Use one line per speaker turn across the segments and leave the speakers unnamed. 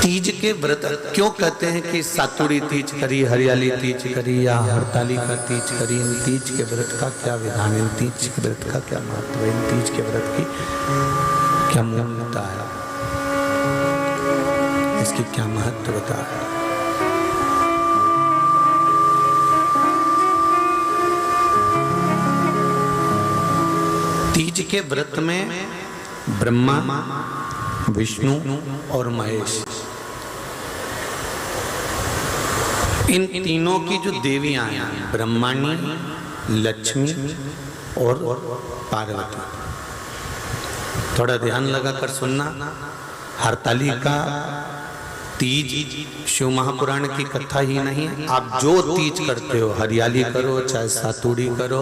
तीज के व्रत क्यों कहते हैं कि सातुड़ी तीज करी, हरियाली तीज करी या हड़ताली का तीज करी? इन तीज के व्रत का क्या विधान है? इन तीज के व्रत का क्या महत्व है? इन तीज के व्रत की क्या मूल्यता है? इसकी क्या महत्वता है? तीज के व्रत में ब्रह्मा, विष्णु और महेश, इन तीनों की जो देवियां हैं, ब्रह्माणी, लक्ष्मी और पार्वती, थोड़ा ध्यान लगाकर सुनना। हरताली का तीज शिव महापुराण की कथा ही नहीं है। आप जो तीज करते हो, हरियाली करो चाहे सातुड़ी करो,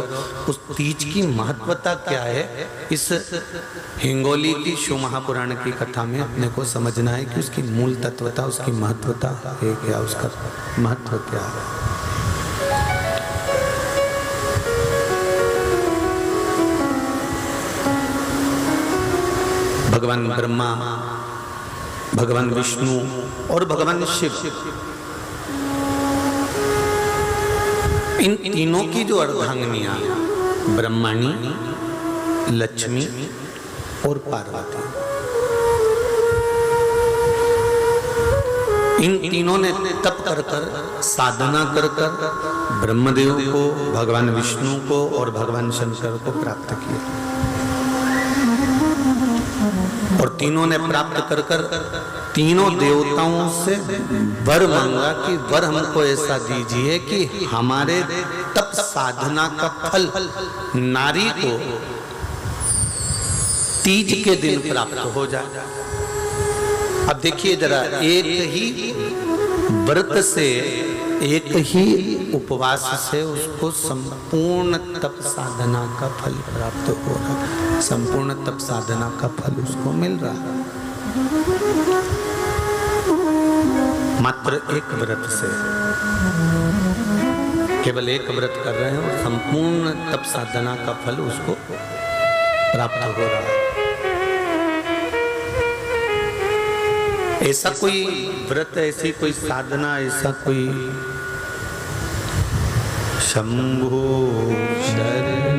उस तीज की महत्वता क्या है, इस हिंगोली की शिव महापुराण की कथा में अपने को समझना है कि उसकी मूल तत्वता, उसकी महत्वता है क्या, उसका महत्व क्या है। भगवान ब्रह्मा, भगवान विष्णु और भगवान शिव, इन तीनों की जो अर्धांगिनियां, ब्रह्माणी, लक्ष्मी और पार्वती, इन तीनों ने तप कर कर, साधना कर कर ब्रह्मदेव को, भगवान विष्णु को और भगवान शंकर को प्राप्त किया। और तीनों ने प्राप्त कर कर तीनों देवताओं से वर मांगा कि वर हमको ऐसा दीजिए कि हमारे तप साधना का फल नारी को तीज के दिन प्राप्त हो जाए। अब देखिए जरा, एक ही व्रत से, एक ही उपवास से उसको संपूर्ण तप साधना का फल प्राप्त हो रहा है, संपूर्ण तप साधना का फल उसको मिल रहा है मात्र एक व्रत से। केवल एक व्रत कर रहे हैं और संपूर्ण तप साधना का फल उसको प्राप्त हो रहा है। ऐसा कोई व्रत, ऐसी कोई साधना, ऐसा कोई शंभो शरण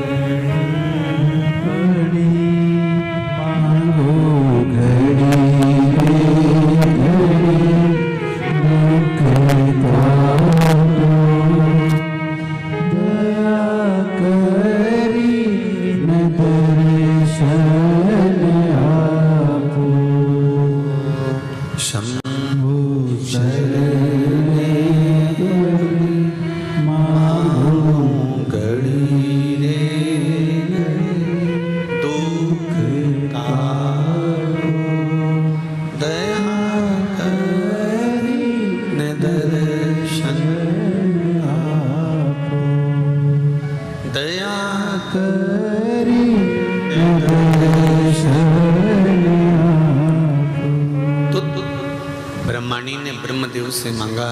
मांगो से मांगा,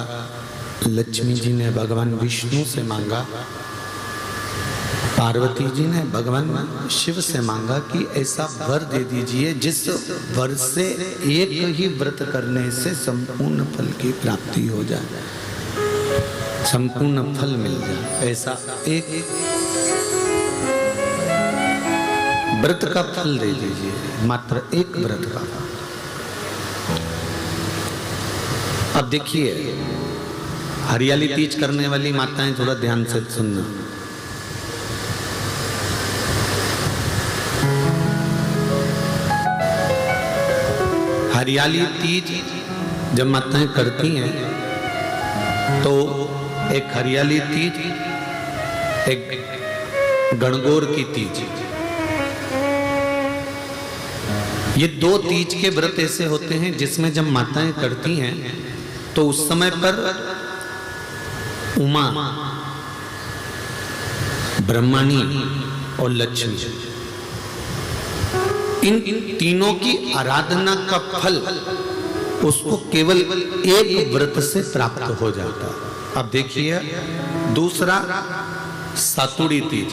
लक्ष्मी जी ने भगवान विष्णु से मांगा, पार्वती जी ने भगवान शिव से मांगा कि ऐसा वर दे दीजिए जिस वर से एक ही व्रत करने से संपूर्ण फल की प्राप्ति हो जाए, संपूर्ण फल मिल जाए। ऐसा एक व्रत का फल दे दीजिए, मात्र एक व्रत का। अब देखिए, हरियाली तीज करने वाली माताएं थोड़ा ध्यान से सुनना। हरियाली तीज जब माताएं करती हैं तो एक हरियाली तीज, एक गणगौर की तीज, ये दो तीज के व्रत ऐसे होते हैं जिसमें जब माताएं करती हैं तो उस समय पर उमा, ब्रह्माणी और लक्ष्मी, इन तीनों की आराधना का फल उसको केवल एक व्रत से प्राप्त हो जाता। अब देखिए दूसरा, सातुड़ी तीज।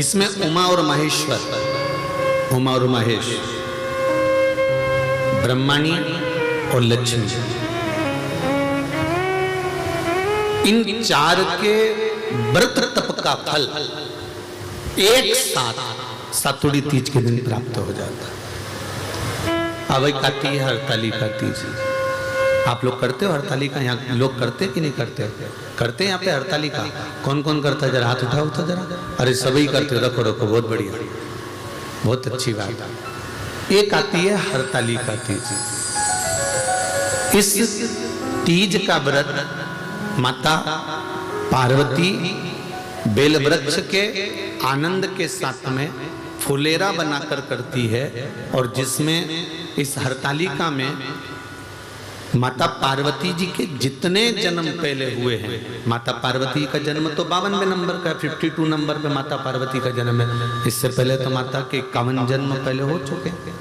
इसमें उमा और महेश्वर, उमा और महेश, ब्रह्माणी और लक्ष्मी, इन चार के व्रत तप का फल एक साथ सातुड़ी तीज के दिन प्राप्त हो जाता है। अब आती है हरतालिका तीज। आप लोग करते हो हरतालिका? यहाँ लोग करते कि नहीं करते? करते हैं यहाँ पे हरतालिका? कौन कौन करता है? जरा हाथ उठाओ तो जरा। अरे सभी करते हो, रखो रखो, बहुत बढ़िया, बहुत अच्छी बात। एक आती है हरतालिका तीज। इस तीज का व्रत माता पार्वती बेल वृक्ष के आनंद के साथ में फुलेरा बनाकर करती है, और जिसमें इस हरतालिका में माता पार्वती जी के जितने जन्म पहले हुए हैं, माता पार्वती का जन्म तो 52वें नंबर का, 52 नंबर पे माता पार्वती का जन्म है। इससे पहले तो माता के 51 जन्म पहले हो चुके हैं,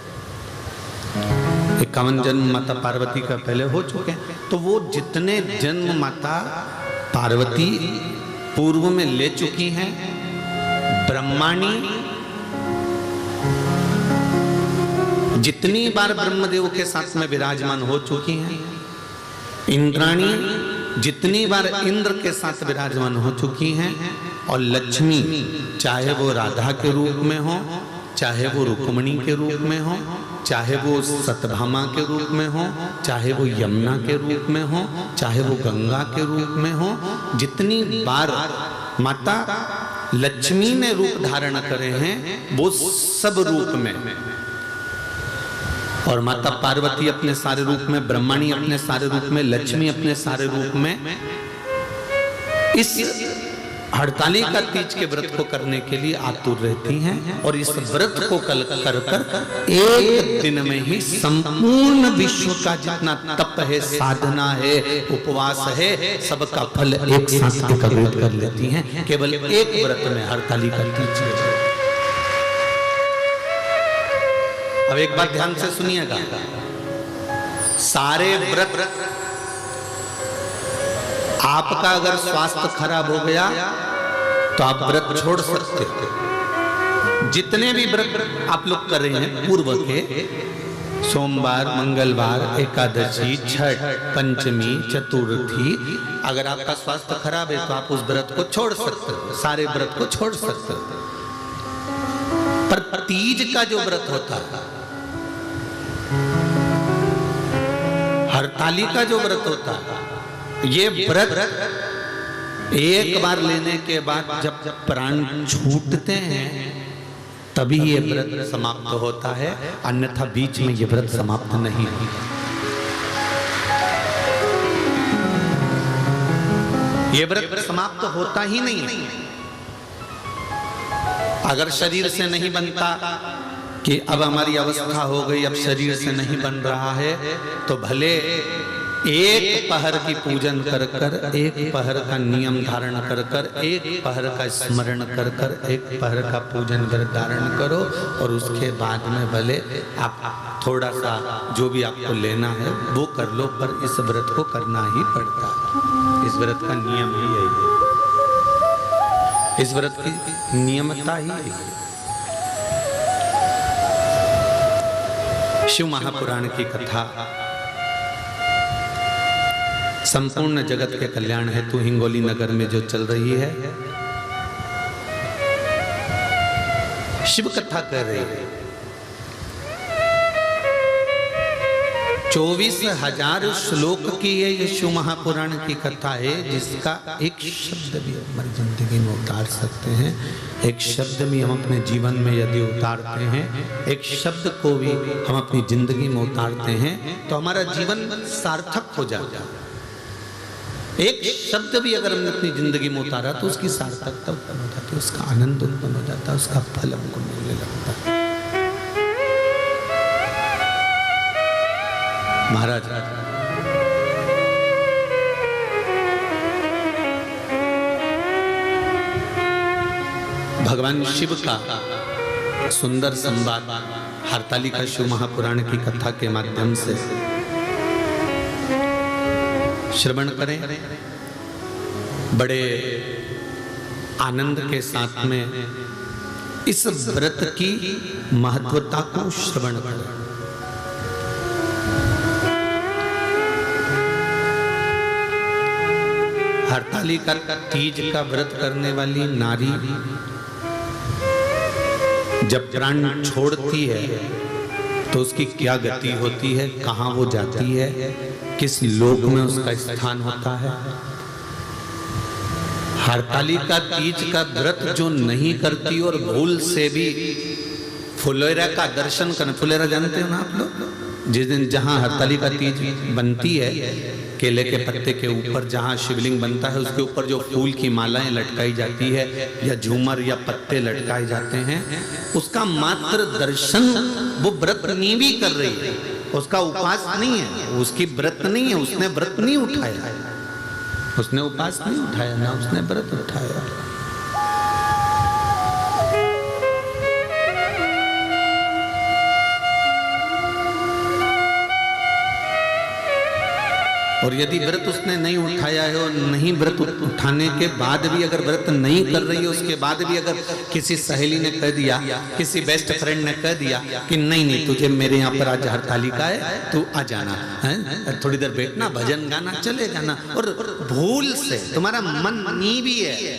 51 जन्म माता पार्वती का पहले हो चुके हैं। तो वो जितने जन्म माता पार्वती पूर्व में ले चुकी हैं, ब्रह्माणी जितनी बार ब्रह्मदेव के साथ में विराजमान हो चुकी हैं, इंद्राणी जितनी बार इंद्र के साथ विराजमान हो चुकी हैं, और लक्ष्मी चाहे वो राधा के रूप में हो, चाहे वो रुक्मिणी के रूप में हो, चाहे वो सतभामा के रूप में हो, चाहे वो यमुना के रूप में हो, चाहे वो गंगा के रूप में हो, जितनी बार माता लक्ष्मी ने रूप धारण करे हैं वो सब रूप में, और माता पार्वती अपने सारे रूप में, ब्रह्माणी अपने सारे रूप में, लक्ष्मी अपने सारे रूप में इस हरतालिका तीज के व्रत को करने के लिए आतुर रहती हैं। और इस व्रत को कर कर एक दिन में ही संपूर्ण विश्व का जितना तप है, साधना है, उपवास है, सबका फल एक साथ एकत्रित कर लेती हैं केवल एक व्रत में, हरतालिका तीज। अब एक बात ध्यान से सुनिएगा, सारे व्रत, आपका अगर स्वास्थ्य खराब हो गया तो आप व्रत छोड़ सकते हो। जितने भी व्रत आप लोग कर रहे हैं पूर्व के, सोमवार, मंगलवार, एकादशी, छठ, पंचमी, चतुर्थी, अगर आपका स्वास्थ्य खराब है तो आप उस व्रत को छोड़ सकते हो, सारे व्रत को छोड़ सकते हो। पर तीज का जो व्रत होता है, हरतालिका जो व्रत होता है, ये व्रत एक बार लेने के बाद जब प्राण छूटते हैं तभी ये व्रत समाप्त होता है, अन्यथा बीच में ये व्रत समाप्त नहीं होता। ये व्रत समाप्त होता ही नहीं है। अगर शरीर से नहीं बनता कि अब हमारी अवस्था हो गई, अब शरीर से नहीं बन रहा है, तो भले एक पहर की पूजन कर कर, एक पहर का नियम धारण कर कर, एक पहर का स्मरण कर कर, एक पहर का पूजन व्रत धारण करो, और उसके बाद में भले आप थोड़ा सा जो भी आपको लेना है वो कर लो, पर इस व्रत को करना ही पड़ता है। इस व्रत का नियम ही यही है, इस व्रत की नियमता ही यही है। शिव महापुराण की कथा संपूर्ण जगत के कल्याण हेतु हिंगोली नगर में जो चल रही है, शिव कथा कर रही है। 24,000 श्लोक की ये शिव महापुराण की कथा है, जिसका एक शब्द भी हमारी जिंदगी में उतार सकते हैं, एक शब्द भी हम अपने जीवन में यदि उतारते हैं, एक शब्द को भी हम अपनी जिंदगी में उतारते हैं तो हमारा जीवन सार्थक हो जाता है। एक शब्द भी अगर हमने अपनी जिंदगी में उतारा तो उसकी सार्थकता उत्पन्न हो जाती है, उसका आनंद उत्पन्न हो जाता है, उसका फल हमको मिलने लगता है। महाराज भगवान शिव का सुंदर संवाद हरतालिका शिव महापुराण की कथा के माध्यम से श्रवण करें, बड़े आनंद के साथ में इस व्रत की महत्वता को श्रवण करें। हरतालिका तीज का व्रत करने वाली नारी जब प्राण छोड़ती है तो उसकी क्या गति होती है, कहाँ वो जाती है, किस लोक में उसका स्थान होता है। हरतालिका तीज का व्रत जो नहीं करती और भूल से भी फुलेरा का दर्शन करना, फुलेरा जानते हो ना आप लोग, जिस दिन जहाँ हरतालिका तीज बनती है, केले के पत्ते के ऊपर जहाँ शिवलिंग बनता है उसके ऊपर जो फूल की मालाएं लटकाई जाती है या झूमर या पत्ते लटकाए जाते हैं, उसका मात्र दर्शन वो व्रत नहीं भी कर रही है, उसका उपवास नहीं है, उसकी व्रत नहीं है, उसने व्रत नहीं उठाया, उसने उपवास नहीं उठाया, ना उसने व्रत उठाया। और यदि व्रत उसने नहीं उठाया है और नहीं व्रत उठाने के बाद भी अगर व्रत नहीं कर रही है, उसके बाद भी अगर किसी सहेली ने कह दिया, किसी बेस्ट फ्रेंड ने कह दिया कि नहीं नहीं तुझे मेरे यहाँ पर आज हरतालिका है, तू आ जाना है, थोड़ी देर बैठना, भजन गाना, चले जाना, और भूल से तुम्हारा मन नहीं भी है,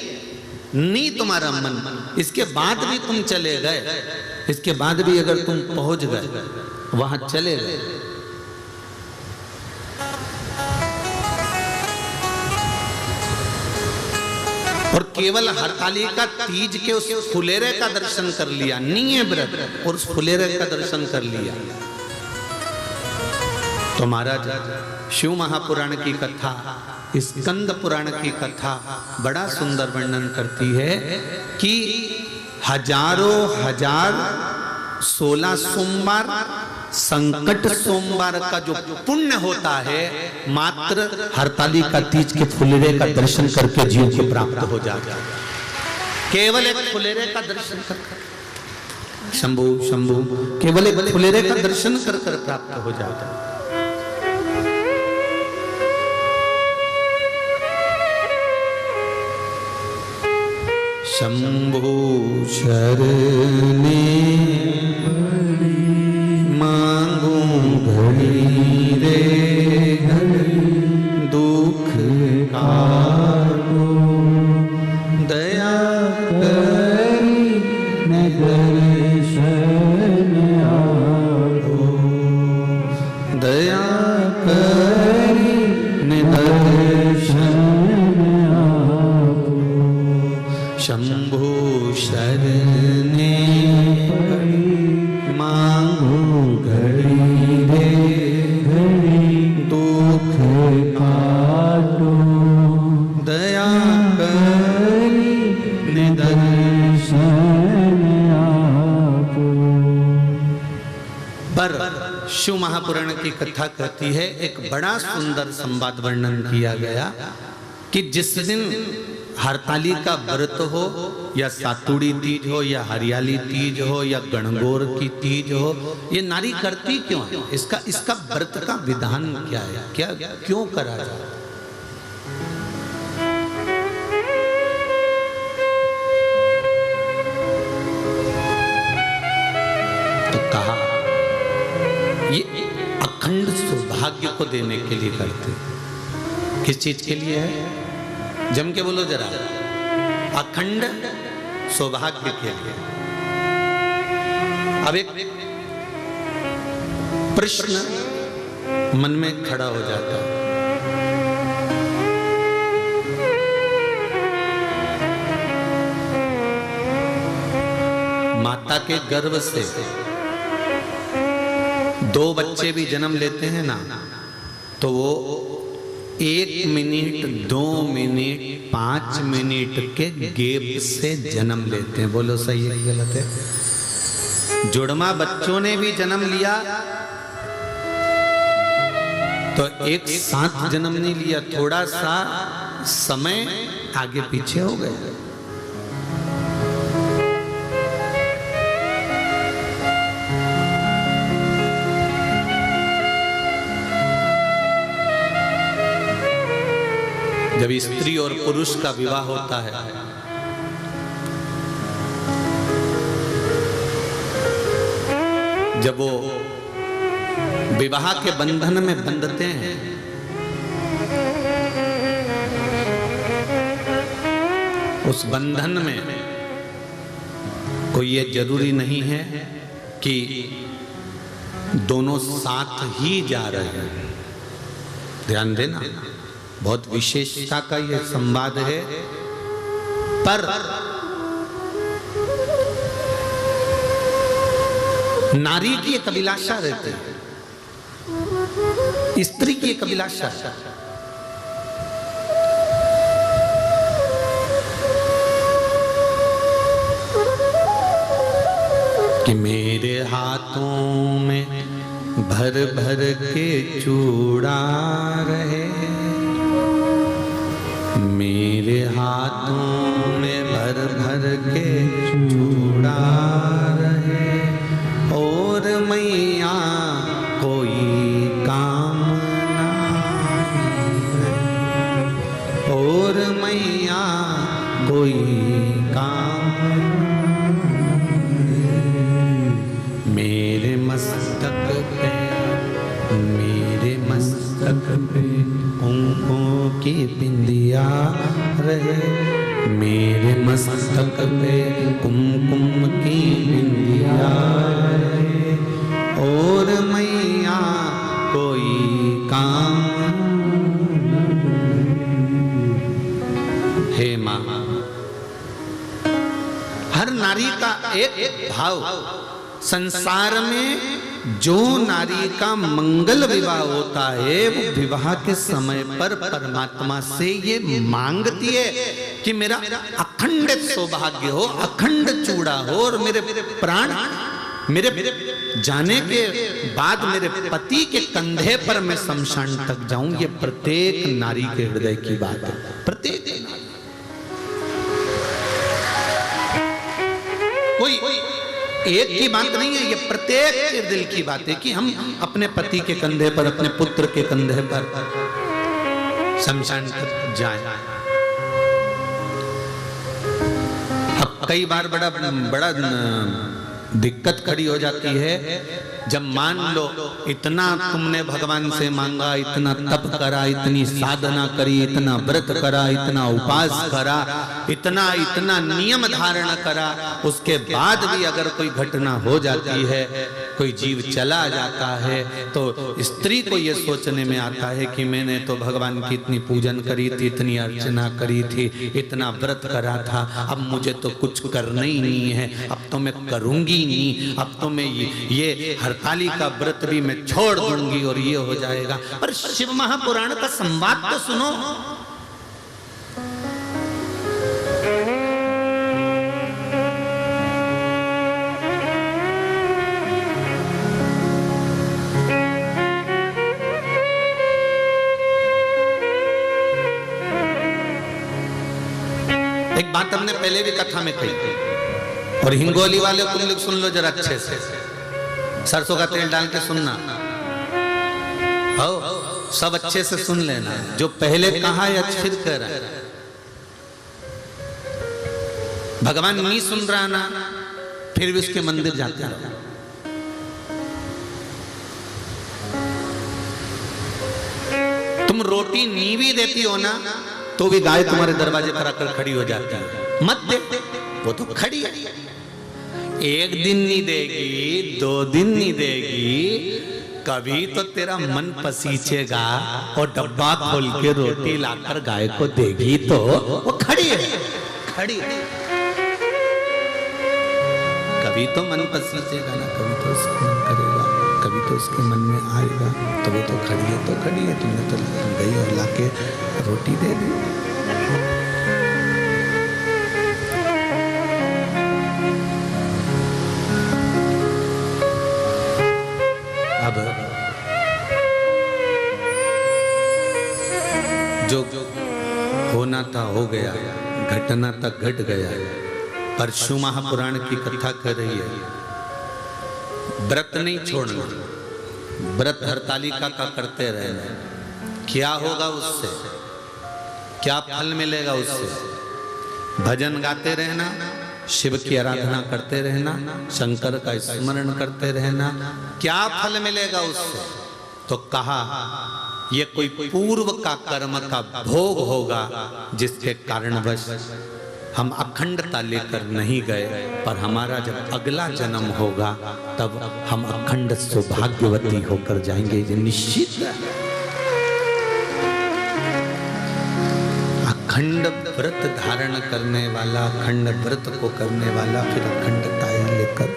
नहीं तुम्हारा मन, इसके बाद भी तुम चले गए, इसके बाद भी अगर तुम पहुंच गए, वहां चले गए, और केवल हरतालिका तीज के उस फुलेरे का दर्शन कर लिया, नहीं है व्रत, और उस फुलेरे का दर्शन कर लिया, तो महाराज शिव महापुराण की कथा, स्कंद पुराण की कथा बड़ा सुंदर वर्णन करती है कि हजारों हजार 16 सोमवार संकट सोमवार का जो पुण्य होता है, मात्र हरतालिका तीज के फुलेरे का दर्शन करके जीव को प्राप्त हो जाता है। केवल एक फुलेरे का दर्शन कर, शंभु शंभु, केवल एक फुलेरे का दर्शन कर कर प्राप्त हो जाता है। शंभु शरणे मांगू घड़ी रे घड़ी, दुख काटो दया करी न दर्शन आओ, दया करी न दर्शन आओ। शंभु शरणे मांगू घड़ी रे घड़ी, दुख काटो दया करी निदर्शन आपो। पर शिव महापुराण की कथा कहती है, एक बड़ा सुंदर संवाद वर्णन किया गया कि जिस दिन हरतालिका व्रत हो या सातुड़ी तीज हो या हरियाली तीज हो या गणगौर की तीज हो, ये नारी करती क्यों है, इसका व्रत का विधान क्या है, क्या क्यों करा जाता है? तो कहा ये अखंड सौभाग्य को देने के लिए करते। किस चीज के लिए है? जम के बोलो जरा, अखंड सौभाग्य के लिए। अब एक प्रश्न मन में खड़ा हो जाता है, माता के गर्भ से 2 बच्चे भी जन्म लेते हैं ना, तो वो 1 मिनट 2 मिनट 5 मिनट के गैप से जन्म लेते हैं। बोलो सही है गलत है? जुड़वा बच्चों ने भी जन्म लिया तो एक साथ जन्म नहीं लिया, थोड़ा सा समय आगे पीछे हो गए। जब स्त्री और पुरुष का विवाह होता है जब वो विवाह के बंधन में बंधते हैं, उस बंधन में कोई ये जरूरी नहीं है कि दोनों साथ ही जा रहे हैं। ध्यान देना, बहुत विशेषता का ये संवाद है। पर नारी की एक अभिलाषा रहती है, स्त्री की एक अभिलाषा, कि मेरे हाथों में भर भर के चूड़ा रहे, मेरे हाथों में भर भर के चूड़ा रहे, और मैया कोई काम ना, और मैया कोई काम, मेरे मस्तक पे कुमकुम की बिंदिया रहे, मेरे मस्तक पे कुमकुम की बिंदिया रहे, और मैया कोई काम। हे माँ, हर नारी का एक भाव, संसार में जो नारी का मंगल विवाह होता है वो विवाह के समय पर परमात्मा से ये मांगती है कि मेरा अखंड सौभाग्य हो, अखंड चूड़ा हो, और मेरे प्राण मेरे जाने के बाद मेरे पति के कंधे पर मैं शमशान तक जाऊं। ये प्रत्येक नारी के हृदय की बात है, प्रत्येक नारी। कोई एक की बात नहीं है, ये प्रत्येक के दिल की बात है कि हम अपने पति के कंधे पर, अपने पुत्र के कंधे पर शमशान तक जाएं। अब कई बार बड़ा दिक्कत खड़ी हो जाती है जब मान लो इतना तुमने भगवान से मांगा, इतना तप करा, इतनी साधना करी, इतना व्रत करा, इतना उपास करा, इतना नियम धारण करा, उसके बाद भी अगर कोई घटना हो जाती है, कोई जीव चला जाता है, तो स्त्री को ये सोचने में आता है कि मैंने तो भगवान की इतनी पूजन करी थी, इतनी अर्चना करी थी, इतना व्रत करा था, अब मुझे तो कुछ करना ही नहीं है, अब तो मैं करूंगी नहीं, अब तो मैं ये हरतालिका व्रत भी मैं छोड़ दूंगी और ये हो जाएगा। पर शिव महापुराण का संवाद तो सुनो। एक बात हमने पहले भी कथा में कही, और हिंगोली वाले तुम लोग सुन लो जरा अच्छे से, सरसों का तेल डाल के सुनना, हो सब अच्छे से सुन लेना, जो पहले कहा या फिर कह रहा है। भगवान नहीं सुन रहा ना, फिर भी उसके मंदिर जाते रहो। तुम रोटी नहीं भी देती हो ना, तो भी गाय तुम्हारे दरवाजे पर आकर खड़ी हो जाती है, मत दे, वो तो खड़ी है। एक दिन नहीं देगी, 2 दिन नहीं देगी, कभी तो तेरा मन पसीचेगा और डब्बा खोल के रोटी लाकर गाय को देगी, तो वो खड़ी है, खड़ी है। कभी तो मन पसीचेगा ना, कभी तो उसका मन करेगा, कभी तो उसके मन में आएगा, तो वो तो खड़ी है, तो खड़ी है। तुमने तो गई और लाके रोटी दे दी। अब जो होना था हो गया, घटना तक घट गया। परशु महापुराण की कथा कर रही है, व्रत नहीं छोड़ना, व्रत हरतालिका का करते रहना। क्या होगा उससे, क्या फल मिलेगा उससे? भजन गाते रहना, शिव की आराधना करते रहना, शंकर का स्मरण करते रहना, क्या फल मिलेगा उससे? तो कहा ये कोई पूर्व का कर्म का भोग होगा जिसके कारणवश हम अखंडता लेकर नहीं गए, पर हमारा जब अगला जन्म होगा तब हम अखंड सौभाग्यवती होकर जाएंगे, ये निश्चित है। अखंड व्रत धारण करने वाला, अखंड व्रत को करने वाला फिर अखंडता ही लेकर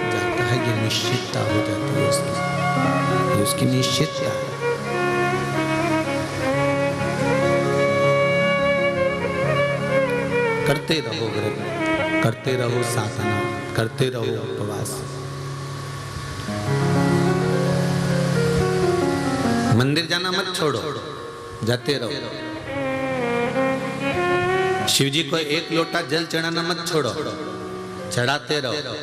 जाता है, ये निश्चितता हो जाती है उसकी, ये उसकी निश्चितता है। करते रहो व्रत, करते रहो साधना, करते रहो उपवास। मंदिर जाना मत छोड़ो, जाते रहो। शिव जी को एक लोटा जल चढ़ाना मत छोड़ो, चढ़ाते रहो।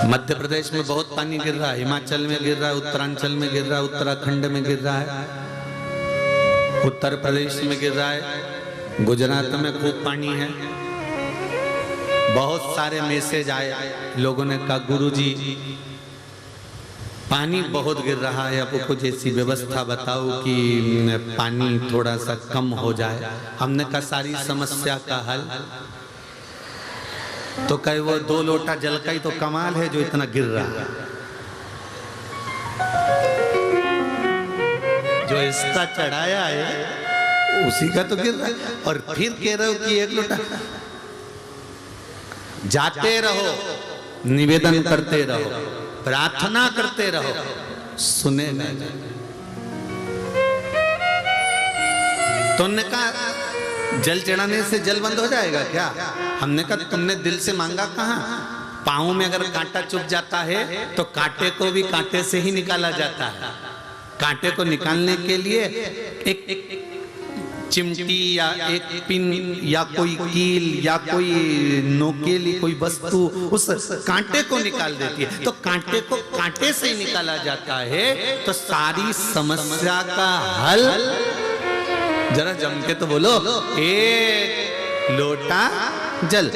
मध्य प्रदेश में बहुत पानी गिर रहा है, हिमाचल में गिर रहा है, उत्तरांचल में गिर रहा है, उत्तराखंड में गिर रहा है, उत्तर प्रदेश में गिर रहा है, गुजरात में खूब पानी है। बहुत सारे मैसेज आए, लोगों ने कहा गुरुजी पानी बहुत गिर रहा है, अब कुछ ऐसी व्यवस्था बताओ कि पानी थोड़ा सा कम हो जाए। हमने कहा सारी समस्या का हल तो कहे वो 2 लोटा जल का ही तो कमाल है जो इतना गिर रहा है, जो इसका चढ़ाया है उसी का तो गिर रहा है, और फिर कह रहे हो कि 1 लोटा। जाते रहो, निवेदन करते रहो, प्रार्थना करते रहो, सुनेगा। तुमने कहा जल चढ़ाने से जल बंद हो जाएगा क्या? हमने कहा तुमने दिल से मांगा कहाँ? पाँव में अगर कांटा चुभ जाता है तो कांटे को भी कांटे से ही निकाला जाता है। कांटे को निकालने के लिए एक चिमटी या एक पिन या कोई कील या कोई नोकेली कोई वस्तु उस कांटे को निकाल देती है, तो कांटे को कांटे से ही निकाला जाता है। तो सारी समस्या का हल, जरा जम के तो बोलो, 1 लोटा जल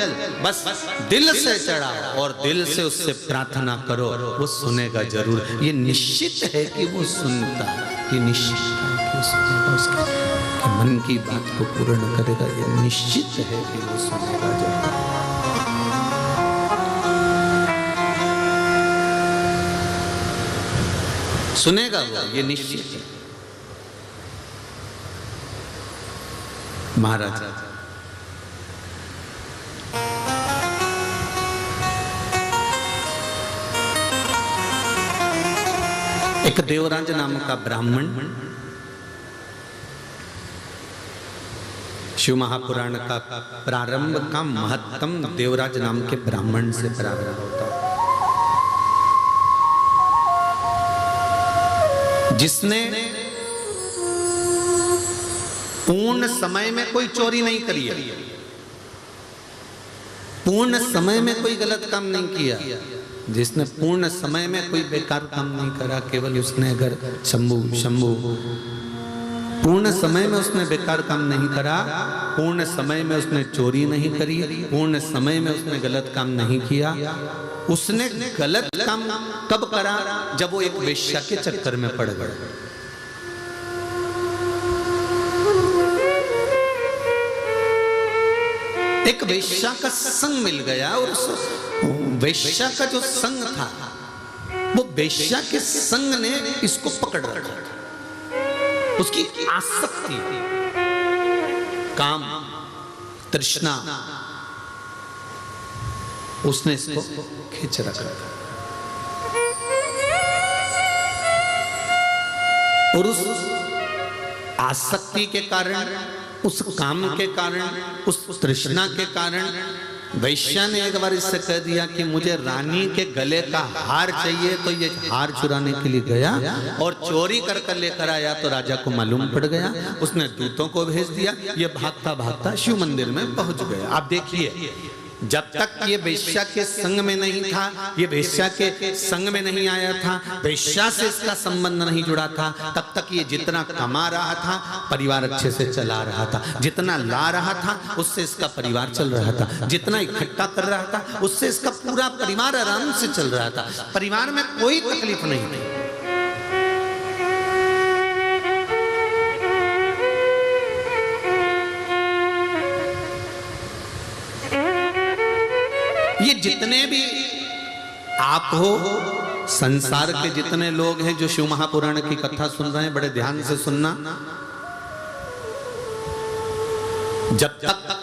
बस दिल से चढ़ा और दिल से उससे प्रार्थना करो, वो सुनेगा जरूर। ये निश्चित है कि वो सुनता है, ये निश्चित है कि वो सुनेगा, उसके मन की बात को पूर्ण करेगा, ये निश्चित है कि वो सुनेगा जरूर। सुनेगा वो, ये निश्चित है। महाराज एक देवराज नाम का ब्राह्मण, शिव महापुराण का प्रारंभ का महत्तम देवराज नाम के ब्राह्मण से प्रारंभ होता है, जिसने पूर्ण समय में कोई चोरी नहीं करी है, पूर्ण समय में कोई गलत काम नहीं किया, जिसने पूर्ण समय में कोई बेकार काम नहीं करा, केवल उसने अगर शंभु पूर्ण समय में उसने बेकार काम नहीं करा, पूर्ण समय में उसने चोरी नहीं करी, पूर्ण समय में उसने गलत काम नहीं किया। उसने गलत काम कब करा? जब वो एक वेश्या के चक्कर में पड़ गया। एक वेश्या का संग मिल गया और उस वेश्या का जो संग था, वो वेश्या के संग ने इसको पकड़ रखा था। उसकी आसक्ति, काम, तृष्णा, उसने इसको खींच रखा और उस आसक्ति के कारण, उस काम के कारण, उस तृष्णा के कारण वैश्या ने एक बार इससे कह दिया कि मुझे रानी के गले का हार चाहिए। तो ये हार चुराने के लिए गया और चोरी कर कर लेकर आया। तो राजा को मालूम पड़ गया, उसने दूतों को भेज दिया, ये भागता भागता शिव मंदिर में पहुंच गया। आप देखिए जब तक ये वेश्या के संग में नहीं था, ये वेश्या के संग में नहीं आया था, वेश्या से इसका संबंध नहीं जुड़ा था, तब तक ये जितना कमा रहा था परिवार अच्छे से चला रहा था, जितना ला रहा था उससे इसका परिवार चल रहा था, जितना इकट्ठा कर रहा था उससे इसका पूरा परिवार आराम से चल रहा था, परिवार में कोई तकलीफ नहीं थी। ये जितने भी आप हो, संसार के जितने लोग हैं जो शिव महापुराण की कथा सुन रहे हैं, बड़े ध्यान से सुनना। जब तक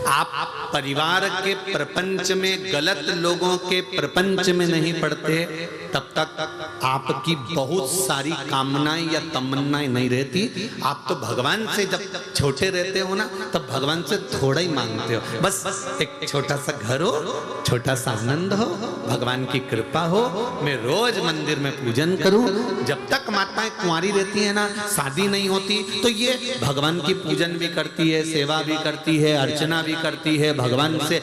आप परिवार के प्रपंच में, गलत लोगों के प्रपंच में नहीं पड़ते, तब तक आपकी बहुत सारी कामनाएं या तमन्नाएं नहीं रहती। आप तो भगवान से जब छोटे रहते हो ना, तब भगवान से थोड़ा ही मांगते हो, बस एक छोटा सा घर हो, छोटा सा आनंद हो, भगवान की कृपा हो, मैं रोज मंदिर में पूजन करूं। जब तक माताएं कुंवारी रहती है ना, शादी नहीं होती, तो ये भगवान की पूजन भी करती है, सेवा भी करती है, अर्चना भी करती है, भगवान से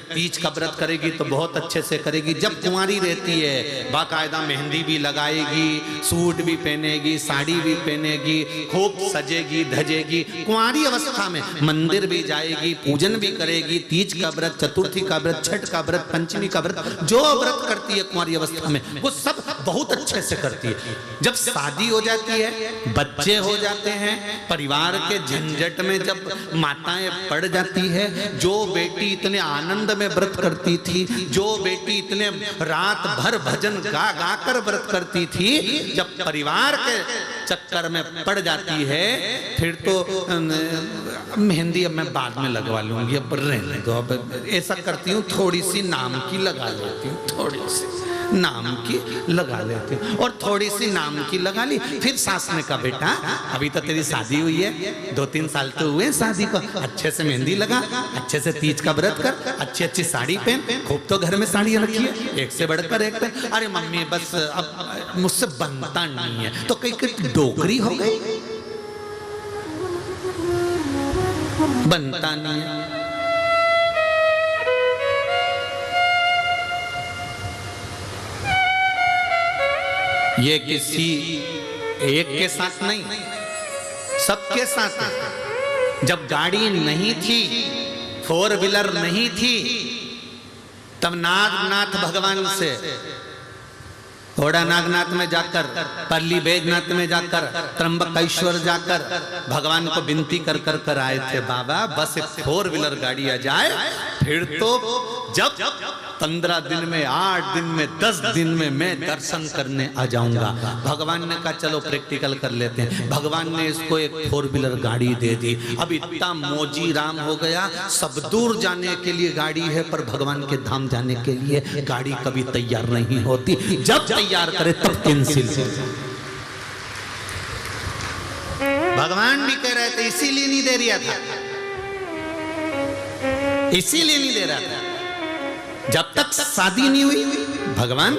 तीज का व्रत करेगी तो बहुत अच्छे से करेगी। जब कुंवारी रहती है बाकायदा मेहंदी भी लगाएगी, सूट भी पहनेगी, साड़ी भी पहनेगी, खूब सजेगी धजेगी, कुंवारी अवस्था में मंदिर भी जाएगी, पूजन भी करेगी, तीज का व्रत, चतुर्थी का व्रत, छठ का व्रत, पंचमी का व्रत, जो व्रत करती है कुंवारी अवस्था में वो सब बहुत अच्छे से करती है। जब शादी हो जाती है, बच्चे हो जाते हैं, परिवार के झंझट में जब माताएं पड़ जाती है, जो बेटी इतने आनंद में व्रत करती थी, जो बेटी इतने रात भर भजन गा गा कर व्रत करती थी, जब परिवार के चक्कर में पड़ जाती है, फिर तो मेहंदी अब मैं बाद में लगवा लूंगी, अब रहने दो, अब ऐसा करती हूँ थोड़ी सी नाम की लगा लेती हूँ, थोड़ी सी नाम की लगा लेती हूँ, और थोड़ी सी नाम की लगा ली। फिर सास ने कहा बेटा अभी तो तेरी शादी हुई है, 2-3 साल तो हुए शादी को, अच्छे से मेहंदी लगा, अच्छे से तीज का व्रत कर, अच्छी अच्छी साड़ी पहन, खूब तो घर में साड़ियाँ रखी है, एक से बढ़कर एक पहन। अरे मम्मी बस अब मुझसे बनता नहीं है, तो कहीं डोकरी हो गई, बनता नहीं है। ये किसी एक के साथ नहीं, सबके साथ है। जब गाड़ी नहीं थी, 4 व्हीलर नहीं थी, तब नागनाथ भगवान से, घोड़ा नागनाथ में जाकर, परली बैजनाथ में जाकर, त्र्यंबकेश्वर जाकर भगवान को विनती कर कर कर आए थे, बाबा बस एक 4 व्हीलर गाड़ी आ जाए, फिर तो जब 15 दिन में, 8 दिन में, 10 दिन में मैं दर्शन करने आ जाऊंगा। भगवान ने कहा चलो प्रैक्टिकल कर लेते हैं। भगवान ने इसको एक 4 व्हीलर गाड़ी दे दी। अब इतना मौजी राम हो गया, सब दूर जाने के लिए गाड़ी है, पर भगवान के धाम जाने के लिए गाड़ी कभी तैयार नहीं होती, जब तैयार करे तब कैंसिल। भगवान भी कह रहे थे, इसीलिए नहीं दे रहा था, इसीलिए नहीं दे रहा था। जब तक शादी नहीं हुई, भगवान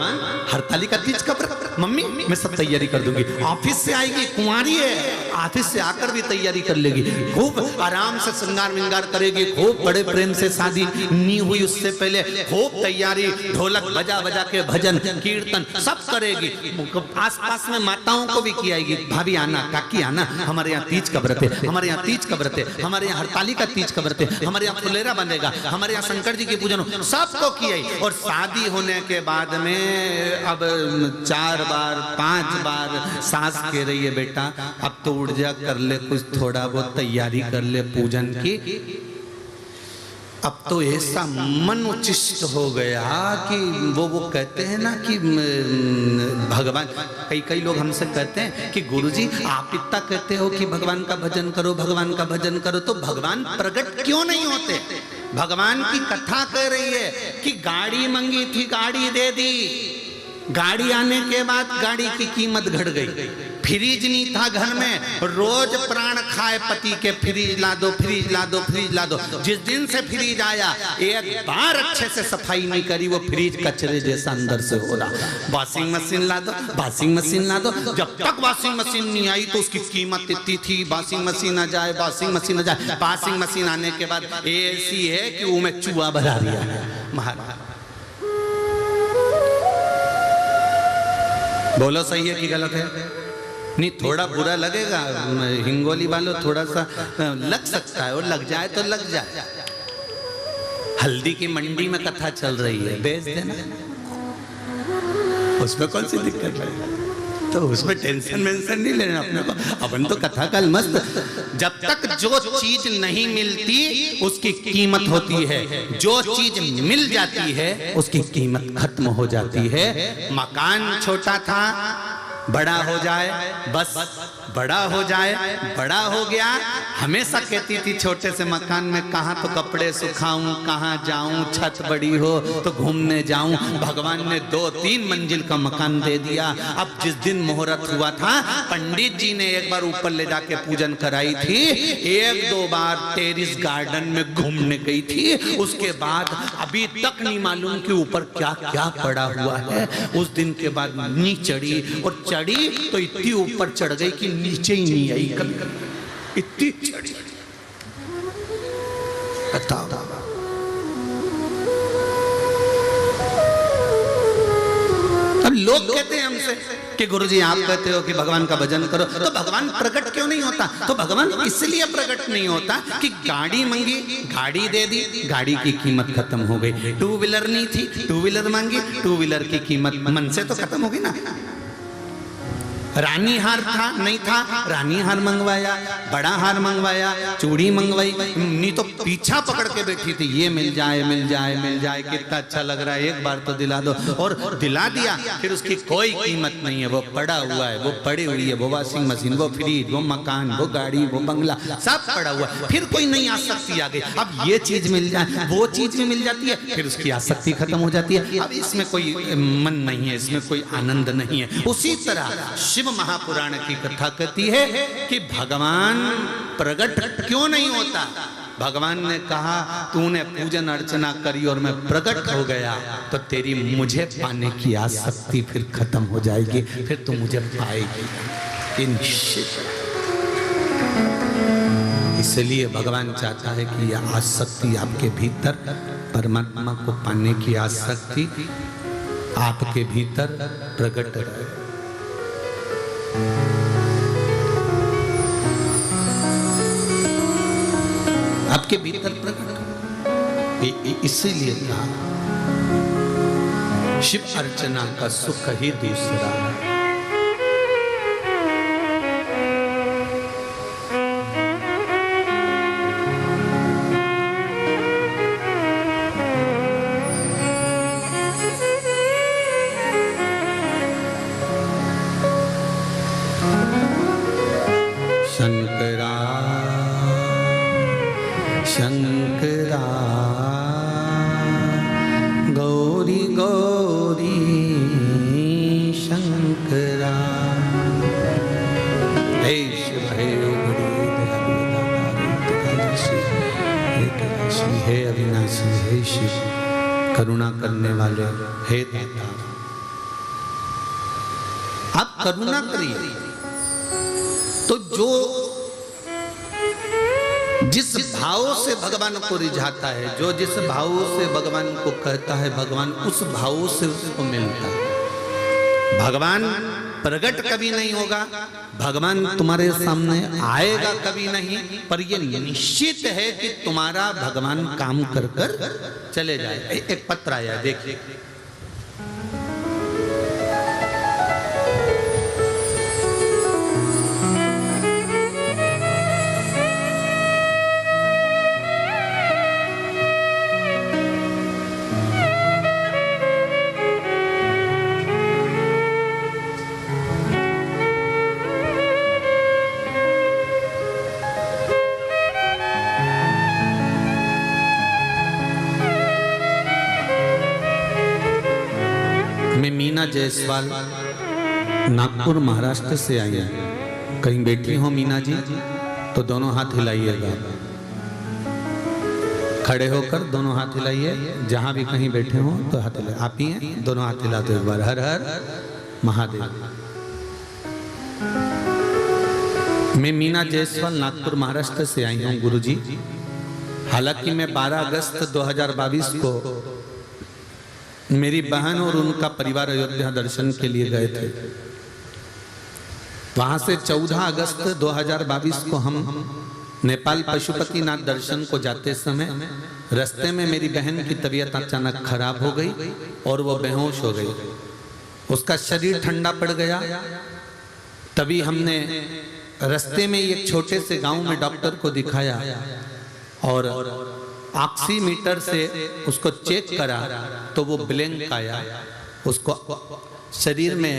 हरतालिका तीज का व्रत, मम्मी मैं सब तैयारी कर दूंगी, ऑफिस से आएगी, कुंवारी है, ऑफिस से आकर भी तैयारी कर लेगी, खूब आराम से श्रृंगार विंगार करेगी, खूब बड़े प्रेम से, शादी नहीं हुई उससे पहले खूब तैयारी, ढोलक बजा बजा के भजन कीर्तन सब करेगी। आसपास में माताओं को भी खिलाएगी, भाभी आना, काकी आना, हमारे यहाँ तीज का व्रत है, हमारे यहाँ तीज का व्रत है, हमारे यहाँ हरतालिका तीज का व्रत है, हमारे यहाँ फुलेरा बनेगा, हमारे यहाँ शंकर जी की पूजन, सबको किया। और शादी होने के बाद में अब 4 बार 5 बार सास कह रही है बेटा अब तो उठ जा, कर ले कुछ थोड़ा बहुत तैयारी कर ले पूजन की। अब तो ऐसा मन उचिष्ट हो गया कि वो कहते हैं ना कि भगवान, कई लोग हमसे कहते हैं कि गुरुजी आप इतना कहते हो कि भगवान का भजन करो, भगवान का भजन करो, तो भगवान प्रकट क्यों नहीं होते? भगवान की कथा कह रही है कि गाड़ी मांगी थी, गाड़ी दे दी, गाड़ी आने के बाद गाड़ी की कीमत घट गई, फ्रिज नहीं था घर में, रोज प्राण खाए पति के, फ्रिज ला दो, फ्रिज ला दो, फ्रिज ला दो। जिस दिन से फ्रिज आया एक बार अच्छे से सफाई नहीं करी, वो फ्रिज कचरे जैसा अंदर से हो रहा। वॉशिंग मशीन ला दो, वॉशिंग मशीन ला दो। जब तक वॉशिंग मशीन नहीं आई तो उसकी कीमत इतनी थी, वॉशिंग मशीन आ जाए, वॉशिंग मशीन आ जाए। वॉशिंग मशीन आने के बाद ऐसी है कि वो में चूहा भरा दिया महाराज। बोलो सही है कि गलत है? नहीं, थोड़ा बुरा लगेगा, हिंगोली वालों थोड़ा सा लग सकता है, और लग जाए तो लग जाए। हल्दी की मंडी में कथा चल रही है, बेच देना, उसमें कौन सी दिक्कत है? तो उसमें टेंशन वेंशन नहीं लेना अपने को, अपन तो कथा कल मस्त। जब तक जो चीज नहीं मिलती उसकी कीमत होती है, जो चीज मिल जाती है उसकी कीमत खत्म हो जाती है। मकान छोटा था, बड़ा हो जाए, बस बड़ा हो जाए, बड़ा हो गया। हमेशा कहती थी छोटे से मकान में कहाँ तो कपड़े सुखाऊं, कहाँ जाऊं, छत बड़ी हो तो घूमने जाऊं। भगवान ने 2-3 मंजिल का मकान दे दिया। अब जिस दिन मुहूर्त हुआ था, पंडित जी ने एक बार ऊपर ले जाके पूजन कराई थी, 1-2 बार टेरिस गार्डन में घूमने गई थी। उसके बाद अभी तक नहीं मालूम कि ऊपर क्या क्या पड़ा हुआ है। उस दिन के बाद नी चढ़ी, और चढ़ी तो इतनी ऊपर चढ़ गई कि नीचे ही नहीं आई कभी, इतनी चढ़ी। बताओ, अब लोग कहते हैं हमसे कि गुरुजी आप कहते हो कि भगवान का भजन करो, तो भगवान प्रकट क्यों नहीं होता? तो भगवान इसलिए प्रकट नहीं होता कि गाड़ी मांगी, गाड़ी दे दी, गाड़ी की कीमत खत्म हो गई। 2 व्हीलर नहीं थी, 2 व्हीलर मांगी, 2 व्हीलर की कीमत मन से तो खत्म होगी ना। रानी हार था, नहीं था, रानी हार मंगवाया, बड़ा हार मंगवाया, चूड़ी मंगवाई, नहीं तो पीछा पकड़ के बैठी थी, ये मिल जाए, मिल जाए, मिल जाए, कितना अच्छा लग रहा है, एक बार तो दिला दो। और दिला दिया, फिर उसकी कोई कीमत नहीं है, वो पड़ा हुआ है, वो पड़ी हुई है, वो वॉशिंग मशीन, वो फ्रिज, वो मकान, वो गाड़ी, वो बंगला, सब पड़ा हुआ है। फिर कोई नई आसक्ति आ गई, अब ये चीज मिल जाए, वो चीज भी मिल जाती है, फिर उसकी आसक्ति खत्म हो जाती है। अब इसमें कोई मन नहीं है, इसमें कोई आनंद नहीं है। उसी तरह शिव महापुराण की कथा कहती है कि भगवान प्रकट क्यों नहीं होता। भगवान ने कहा तूने पूजन अर्चना करी और मैं प्रकट हो गया, तो तेरी मुझे पाने की आसक्ति फिर खत्म हो जाएगी, फिर तू मुझे पाएगी निश्चित। इसलिए भगवान चाहता है कि यह आसक्ति आपके भीतर, परमात्मा को पाने की आसक्ति आपके भीतर प्रकट रहे। आपके भीतर प्रकट, इसीलिए कहा शिव अर्चना का सुख ही दूसरा है। करुणा करने वाले हे दाता, आप करुणा करिए तो जो जिस भाव से भगवान को रिझाता है, जो जिस भाव से भगवान को कहता है, भगवान उस भाव से उसको मिलता है। भगवान प्रकट कभी नहीं होगा, भगवान तुम्हारे सामने आएगा कभी नहीं, पर यह निश्चित है कि तुम्हारा भगवान काम कर कर चले जाए। एक पत्र आया, देखिए। मीना जायसवाल नागपुर महाराष्ट्र से आई हैं। कहीं बैठी हो मीना जी तो दोनों हाथ हिलाइएगा, खड़े होकर दोनों हाथ हिलाइए। जहां भी कहीं बैठे हो तो हाथ हिलाइए। आप ही हैं, दोनों हाथ हिला दो एक बार। हर हर महादेव। मैं मीना जायसवाल नागपुर महाराष्ट्र से आई हूँ गुरुजी। हालांकि मैं 12 अगस्त 2022 को मेरी बहन और उनका परिवार अयोध्या दर्शन के लिए गए थे। वहां से 14 अगस्त 2022 को हम नेपाल पशुपतिनाथ दर्शन को जाते समय रास्ते में मेरी बहन की तबीयत अचानक खराब हो गई और वो बेहोश हो गई। उसका शरीर ठंडा पड़ गया। तभी हमने रास्ते में एक छोटे से गांव में डॉक्टर को दिखाया और ऑक्सीमीटर से उसको चेक करा तो वो ब्लैंक आया। उसको शरीर में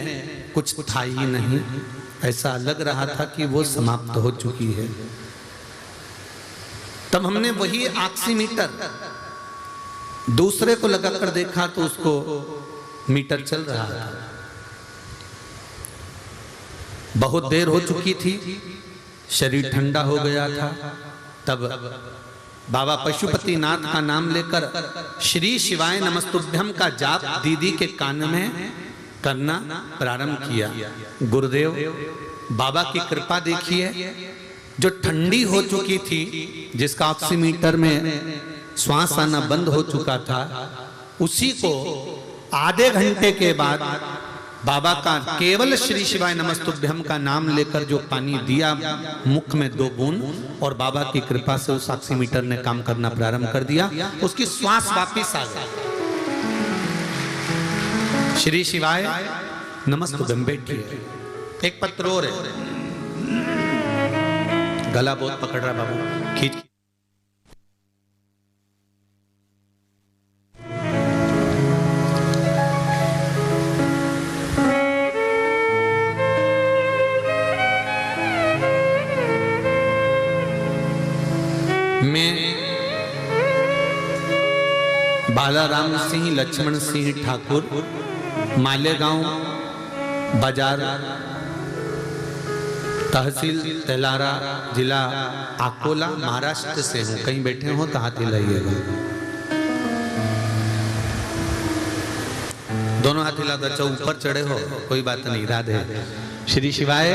कुछ था ही नहीं। ऐसा लग रहा था कि वो समाप्त हो चुकी है। तब हमने वही ऑक्सीमीटर दूसरे को लगाकर देखा तो उसको मीटर चल रहा था। बहुत देर हो चुकी थी, शरीर ठंडा हो गया था। तब बाबा पशुपतिनाथ का नाम लेकर श्री शिवाय नमस्तुभ्यम का जाप दीदी के कान में करना प्रारंभ किया। गुरुदेव बाबा की कृपा देखिए, जो ठंडी हो चुकी थी, जिसका ऑक्सीमीटर में श्वास आना बंद हो चुका था, उसी को आधे घंटे के बाद बाबा का केवल श्री शिवाय नमस्तुभ्यम का नाम लेकर जो पानी दिया मुख में 2 बूंद, और बाबा की कृपा से उस ऑक्सीमीटर ने काम करना प्रारंभ कर दिया। उसकी श्वास वापिस आ गई। श्री शिवाय नमस्तुभ्यम। बैठिए। एक पत्र और है, गला बहुत पकड़ रहा बाबू, खींच। मैं बालाराम सिंह लक्ष्मण सिंह ठाकुर, मालेगांव बाजार, तहसील तेलारा, जिला अकोला, महाराष्ट्र से हूँ। कहीं बैठे हो तो हाथ हिलाइएगा। दोनों हाथ हिला दो। अच्छा ऊपर चढ़े हो कोई बात नहीं। राधे। श्री शिवाय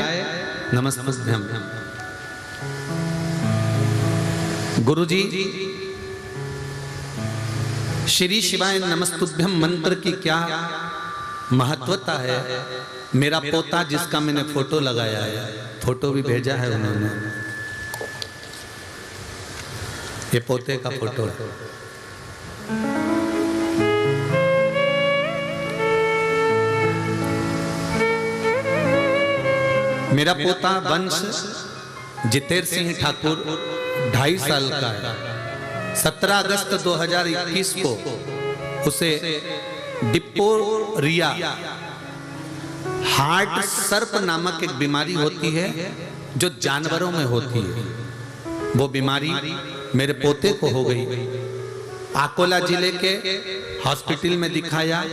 नमस्तुभ्यम। गुरुजी, श्री शिवाय नमस्तुभ्यम मंत्र की क्या महत्वता है। मेरा पोता जिसका मैंने फोटो लगाया है, फोटो भी भेजा है उन्होंने, ये पोते का फोटो है। मेरा पोता वंश जितेर सिंह ठाकुर 2.5 साल का है। 17 अगस्त 2021 को उसे डिप्थीरिया हार्ट सर्प नामक एक बीमारी होती है जो जानवरों में होती है। वो बीमारी मेरे पोते को हो गई। अकोला जिले के हॉस्पिटल में दिखाया।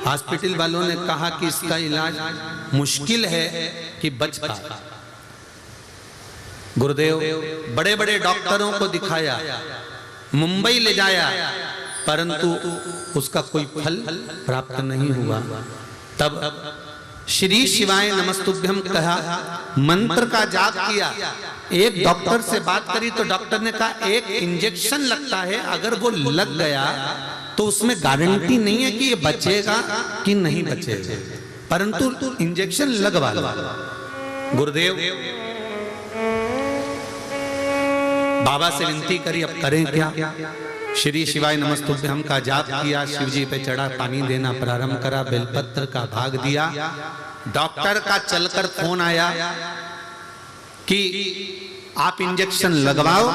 हॉस्पिटल वालों ने कहा कि इसका इलाज मुश्किल है कि बच पाए। गुरुदेव बड़े बड़े डॉक्टरों को दिखाया, मुंबई ले जाया, परंतु उसका कोई फल प्राप्त नहीं हुआ। तब श्री शिवाय नमस्तुभ्यम कहा, मंत्र का जाप किया। एक डॉक्टर से बात करी तो डॉक्टर ने कहा एक इंजेक्शन लगता है, अगर वो लग गया तो उसमें गारंटी नहीं है कि ये बचेगा कि नहीं बचेगा, परंतु इंजेक्शन लगवा लो। गुरुदेव बाबा से विनती करी, अब करें क्या। श्री शिवाय नमस्तुभ्यम का जाप किया, शिव जी पे चढ़ा, पानी देना प्रारंभ करा, बेलपत्र का भाग दिया। डॉक्टर का चलकर फोन आया कि आप इंजेक्शन लगवाओ,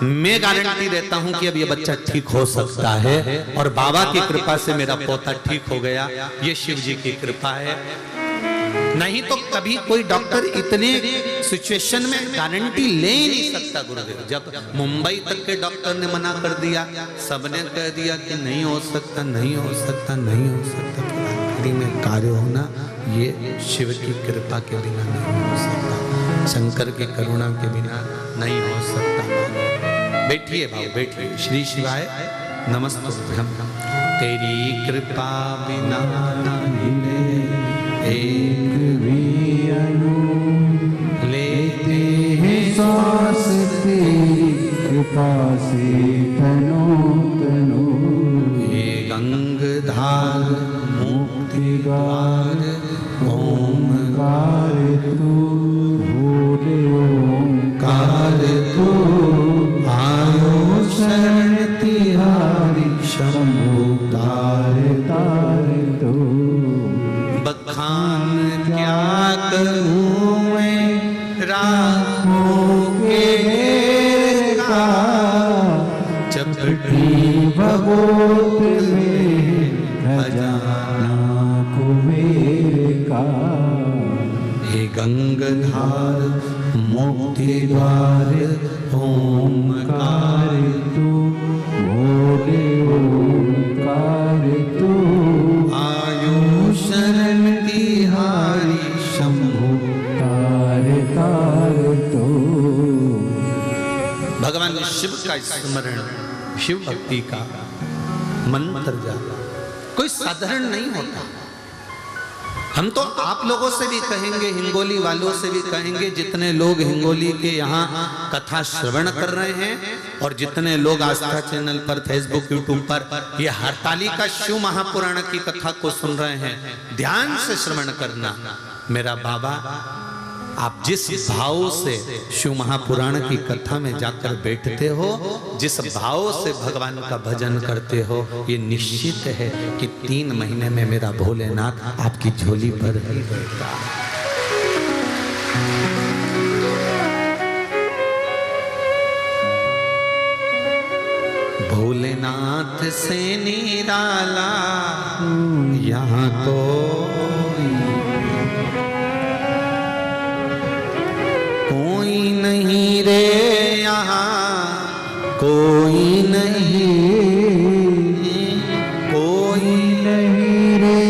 मैं गारंटी देता हूं कि अब ये बच्चा ठीक हो सकता है। और बाबा की कृपा से मेरा पोता ठीक हो गया। ये शिव जी की कृपा है। नहीं तो कभी कोई डॉक्टर इतने सिचुएशन में गारंटी ले ही नहीं सकता। गुरुदेव जब मुंबई तक के डॉक्टर ने मना कर दिया, सबने कह दिया कि नहीं हो सकता, नहीं हो सकता, नहीं हो सकता। भक्ति में कार्य होना ये शिव की कृपा के बिना नहीं हो सकता, शंकर की करुणा के बिना नहीं हो सकता। बैठिए भाव, बैठिए। श्री शिवाय नमस्तुभ्यं। तेरी कृपा बिना नहीं एक भी अणु लेते हैं
सांस तेरी कृपा से तनो तनो।
हे गंगधार मुक्ति द्वार ओंकार
तू भोले ओंकार तू
आयो शरण तिहारी शंभु
तार तार तू।
बखान क्या करूं मैं राहों के घेर का, चपटी
भगोत में खजाना कुबेर का।
हे गंगधार मुक्ति द्वार ओंकार
तू भोले ओंकार तू
आयो शरण तिहारी शंभु
तार तार तू।
भगवान शिव का स्मरण, शिव भक्ति का मंत्र जाप कोई साधारण नहीं होता। हम तो आप लोगों से भी कहेंगे, हिंगोली वालों से भी कहेंगे, जितने लोग हिंगोली के यहाँ कथा श्रवण कर रहे हैं और जितने लोग आस्था चैनल पर, फेसबुक, यूट्यूब पर ये हरताली का शिव महापुराण की कथा को सुन रहे हैं, ध्यान से श्रवण करना। मेरा बाबा, आप जिस भाव से शिव महापुराण की कथा में जाकर बैठते हो, जिस भाव से भगवान का भजन करते हो, ये निश्चित है कि 3 महीने में मेरा भोलेनाथ आपकी झोली पर ही बैठता है। भोलेनाथ से निराला यहाँ तो कोई नहीं रे, यहाँ कोई नहीं, कोई
नहीं रे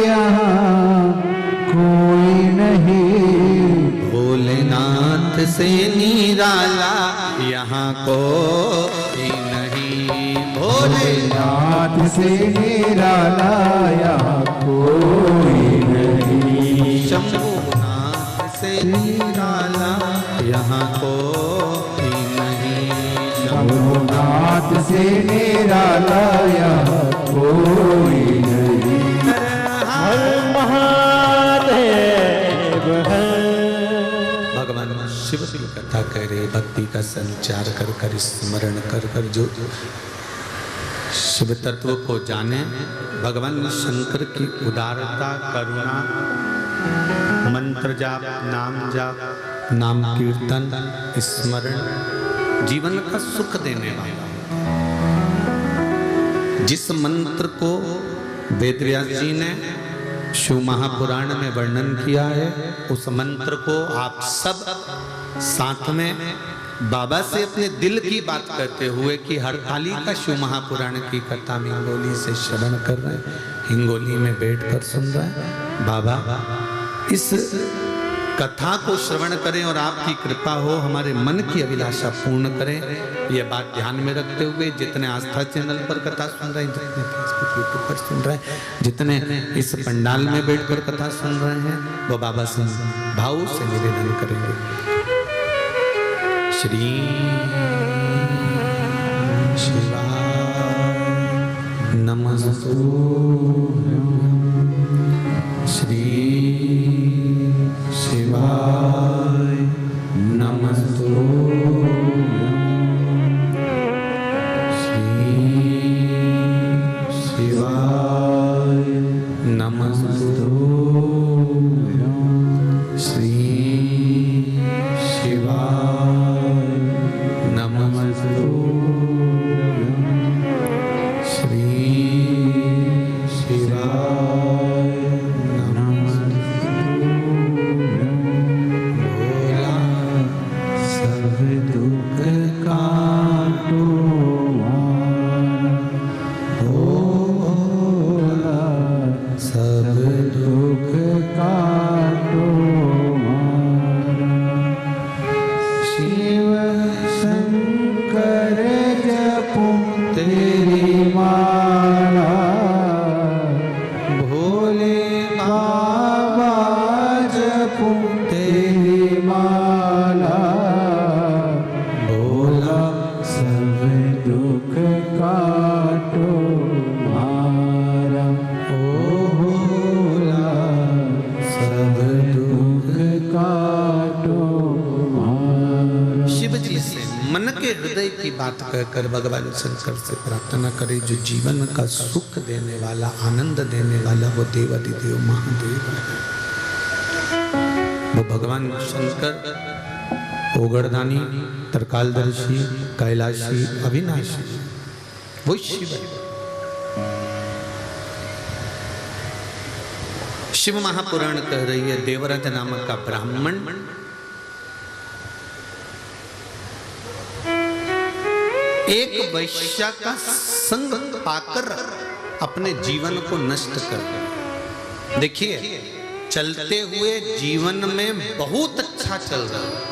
यहाँ कोई नहीं।
भोलेनाथ से निराला यहाँ कोई नहीं।
भोलेनाथ से निराला यहाँ कोई नहीं।
शंभुनाथ से निराला यहाँ कोई नहीं।
शंभुनाथ से निराला यहाँ कोई नहीं। हर महादेव है।
भगवान शिव की कथा कह रहे, भक्ति का संचार कर कर, स्मरण कर कर जो शिव तत्व को जाने, भगवान शंकर की उदारता, करुणा, मंत्र जाप, नाम जाप, नाम कीर्तन, स्मरण जीवन का सुख देने वाला। जिस मंत्र को वेदव्यास जी ने शिव महापुराण में वर्णन किया है, उस मंत्र को आप सब साथ में बाबा से अपने दिल की बात करते हुए कि हरताली का शिव महापुराण की कथा में हिंगोली से श्रवण कर रहे हैं, हिंगोली में बैठकर सुन रहे हैं। बाबा इस कथा को श्रवण करें और आपकी कृपा हो, हमारे मन की अभिलाषा पूर्ण करें। यह बात ध्यान में रखते हुए जितने आस्था चैनल पर कथा सुन रहे हैं, जितने फेसबुक यूट्यूब पर सुन रहे हैं, जितने इस पंडाल में बैठकर कथा सुन रहे हैं, वो बाबा से भाव से निवेदन करेंगे। श्री शिवाय नमस्तुभ्यं। श्री शिवाय नमस्तुभ्यं। श्री शिवाय नमस्तुभ्यं। श्री शिवाय नमस्तुभ्यं। श्री शिवाय नमस्तुभ्यं। भोला सब दुख काटो भोला सब के हृदय की बात कहकर भगवान शंकर से प्रार्थना करे, जो जीवन का सुख देने वाला, आनंद देने वाला वो देवाधिदेव महादेव है। वो भगवान शंकर ओगरदानी, तरकालदर्शी, कैलाशी, अविनाशी, वो शिव है। शिव महापुराण कह रही है, देवराज नामक का ब्राह्मण एक वैश्या का संग पाकर अपने जीवन को नष्ट कर। देखिए, चलते हुए जीवन में बहुत अच्छा चल रहा है,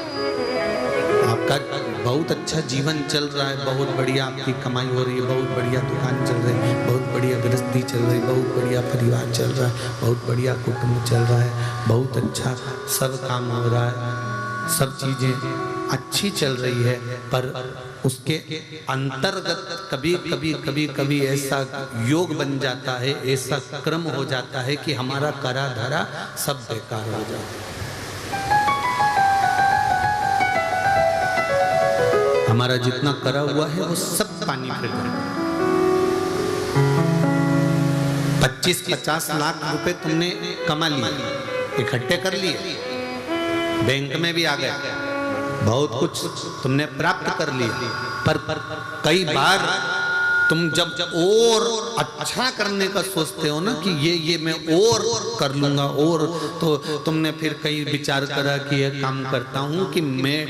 आपका बहुत अच्छा जीवन चल रहा है, बहुत बढ़िया आपकी कमाई हो रही है, बहुत बढ़िया दुकान चल रही है, बहुत बढ़िया गृहस्थी चल रही है, बहुत बढ़िया परिवार चल रहा है, बहुत बढ़िया कुटुंब चल रहा है, बहुत अच्छा सब काम हो रहा है, सब चीजें अच्छी चल रही है। पर उसके अंतर्गत कभी ऐसा योग बन जाता है, ऐसा क्रम हो जाता है कि हमारा करा धरा सब बेकार हो जाता है। हमारा जितना करा हुआ है वो सब पानी फिर जाता है। 25-50 लाख रुपए तुमने कमा लिए, इकट्ठे कर लिए, बैंक में भी आ गए, बहुत कुछ तुमने प्राप्त कर लिया, पर कई बार तुम जब और अच्छा करने का सोचते हो ना कि ये मैं और कर लूंगा, और तो तुमने फिर कई विचार करा कि ये काम करता हूँ कि मैं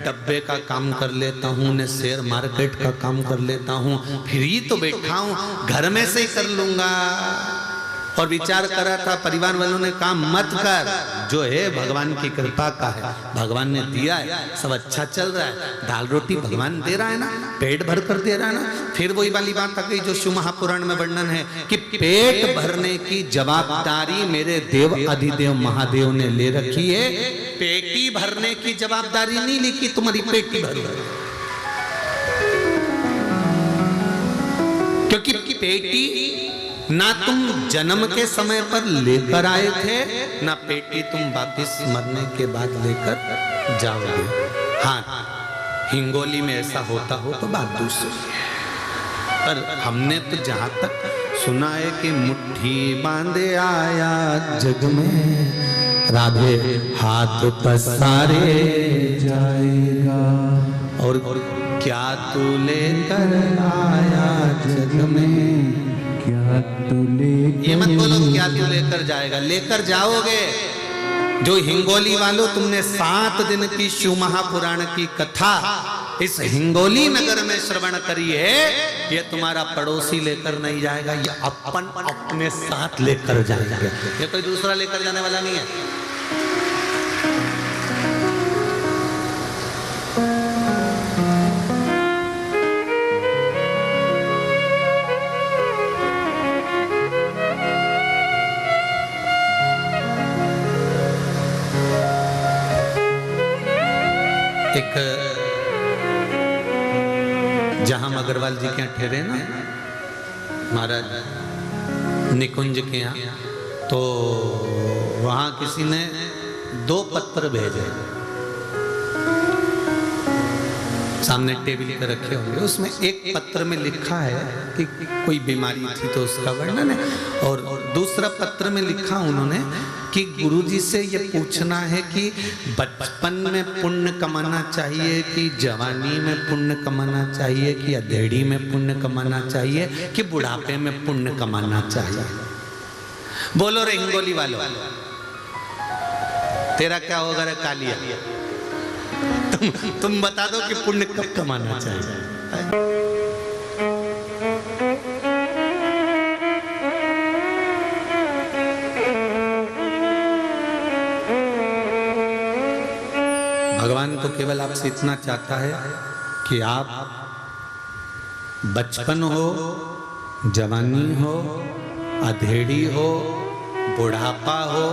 डब्बे का काम कर लेता हूँ, ने शेयर मार्केट का काम कर लेता हूँ, फिर ही तो बैठा हूँ, घर में से ही कर लूंगा। और विचार करा था, परिवार वालों ने कहा मत कर, जो है भगवान की कृपा का है, भगवान ने दिया है, सब अच्छा चल रहा है, दाल रोटी भगवान दे रहा है ना, पेट भर कर दे रहा है ना। फिर वही वाली बात आ गई जो शिव महापुराण में वर्णन है कि पेट भरने की जवाबदारी मेरे देव अधिदेव महादेव ने ले रखी है, पेटी भरने की जवाबदारी नहीं ली कि तुम्हारी पेटी भर, क्योंकि पेटी ना तुम जन्म के समय पर लेकर आए थे, ना पेटी तुम वापिस मरने के बाद लेकर जाओगे। हाँ, हिंगोली में ऐसा होता हो तो बात दूसरी है, पर हमने तो जहां तक सुना है कि मुट्ठी बांधे आया जग में, राधे हाथ पसारे जाएगा, और क्या तू लेकर आया जग में, क्या तू ले, ये मत बोलो क्या तू लेकर जाएगा, लेकर जाओगे। जो हिंगोली वालों, तुमने 7 दिन की शिव महापुराण की कथा इस हिंगोली नगर में श्रवण करी है, ये तुम्हारा पड़ोसी लेकर नहीं जाएगा, ये अपन अपने साथ लेकर जाएगा, ये कोई दूसरा लेकर जाने वाला नहीं है। एक जहां अग्रवाल जी के यहाँ ठहरे ना महाराज निकुंज के यहाँ, तो वहां किसी ने 2 पत्र भेजे, सामने टेबल पे रखे होंगे, उसमें एक पत्र में लिखा है कि कोई बीमारी थी तो उसका वर्णन है, और दूसरा पत्र में लिखा उन्होंने कि गुरुजी से ये पूछना है कि बचपन में पुण्य कमाना चाहिए कि जवानी में पुण्य कमाना चाहिए कि अधेड़ी में पुण्य कमाना चाहिए कि बुढ़ापे में पुण्य कमाना चाहिए। बोलो रे हिंगोली वालों, तेरा क्या होगा रे कालिया, तुम बता दो कि पुण्य कब कमाना चाहिए। भगवान तो केवल आपसे इतना चाहता है कि आप बचपन हो, जवानी हो, अधेड़ी हो, बुढ़ापा हो,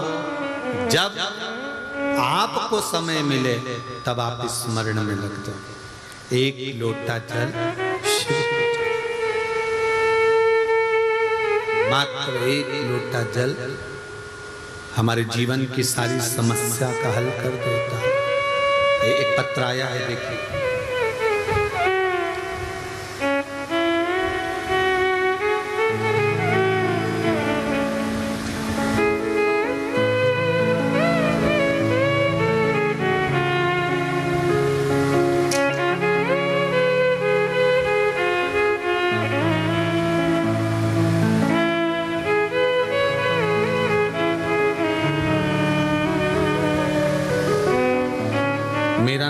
जब आपको समय मिले तब आप स्मरण में लग जाओ। एक लोटा जल शिव, मात्र एक लोटा जल हमारे जीवन की सारी समस्या का हल कर देता है। एक पत्र आया है, देखिए।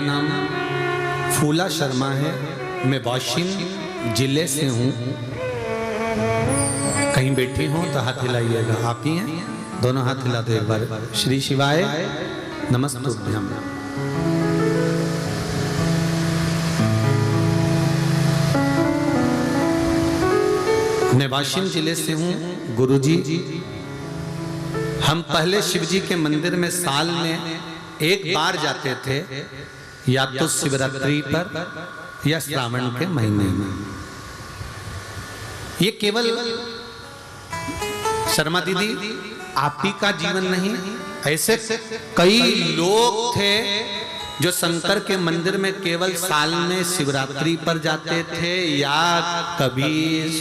नाम फूला शर्मा है, मैं वाशिम जिले से हूँ। कहीं बैठी हूँ तो हाथ हिलाइएगा। आप ही हैं? दोनों हाथ हिला दो एक बार। श्री शिवाय नमस्तुभ्यम। मैं वाशिम जिले से हूँ। गुरुजी, हम पहले शिव जी के मंदिर में साल में एक बार जाते थे, या तो शिवरात्रि पर या श्रावण के महीने में। ये केवल शर्मा दीदी आप ही का जीवन नहीं, ऐसे कई लोग थे जो शंकर के मंदिर में केवल साल में शिवरात्रि पर जाते थे, या कभी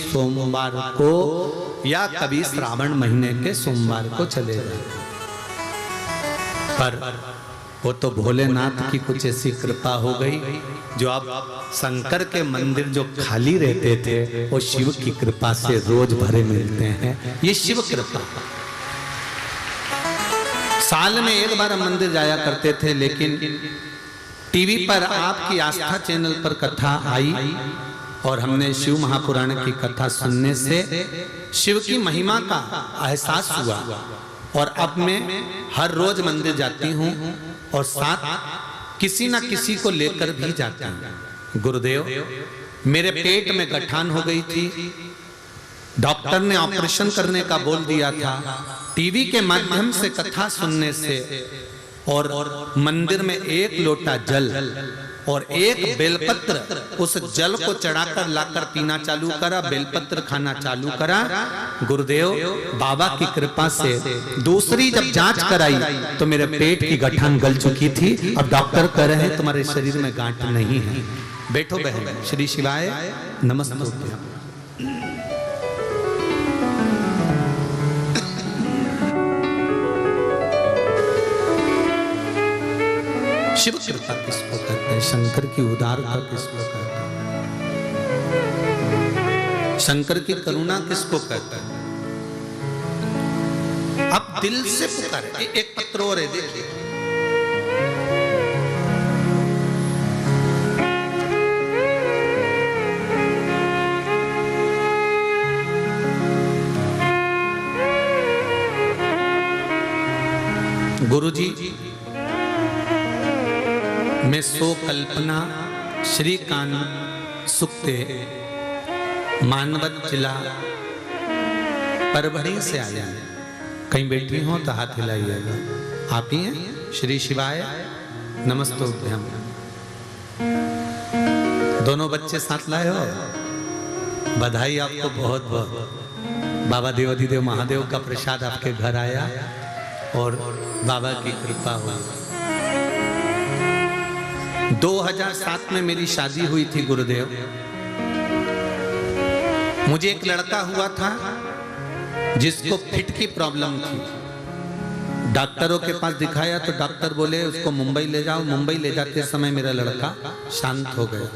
सोमवार को या कभी श्रावण महीने के सोमवार को चले जाते। पर वो तो भोलेनाथ की कुछ ऐसी कृपा हो गई, जो अब शंकर के मंदिर जो खाली रहते थे वो शिव की कृपा से रोज भरे मिलते हैं। ये शिव कृपा। साल में एक बार हम मंदिर जाया करते थे, लेकिन टीवी पर आपकी आस्था चैनल पर कथा आई और हमने शिव महापुराण की कथा सुनने से शिव की महिमा का एहसास हुआ। और अब मैं हर रोज मंदिर जाती हूँ और साथ किसी ना किसी को लेकर भी जाती हूँ। गुरुदेव, मेरे पेट में गठान हो गई थी, डॉक्टर ने ऑपरेशन करने का बोल दिया था। टीवी के माध्यम से कथा सुनने से और मंदिर में एक लोटा जल और एक बेलपत्र, उस जल को चढ़ाकर लाकर पीना चालू करा, बेलपत्र खाना चालू करा। गुरुदेव, बाबा की कृपा से दूसरी जब जांच कराई तो मेरे पेट की गठान गल चुकी थी। अब डॉक्टर कह रहे हैं तुम्हारे शरीर में गांठ नहीं है। बैठो बहन। श्री शिवाय नमस्तुभ्यम। शिव कृपा किसको कहते हैं? शंकर की उदारता किसको कहते हैं? शंकर की करुणा किसको कहते हैं? अब दिल से पुकारे। एक पत्र और है, देखिए। गुरुजी, मैं सो कल्पना श्रीकांत सुक्ते मानवत जिला परभणी से आया। कहीं बैठी हो तो हाथ हिलाइएगा। आप ही हैं? श्री शिवाय नमस्तुभ्यम। दोनों बच्चे साथ लाए हो, बधाई आपको बहुत बहुत। बाबा देवाधिदेव महादेव का प्रसाद आपके घर आया और बाबा की कृपा हुई। 2007 में मेरी शादी हुई थी गुरुदेव। मुझे एक लड़का हुआ था जिसको फिट की प्रॉब्लम थी। डॉक्टरों के पास दिखाया तो डॉक्टर बोले उसको मुंबई ले जाओ। मुंबई ले जाते समय मेरा लड़का शांत हो गया।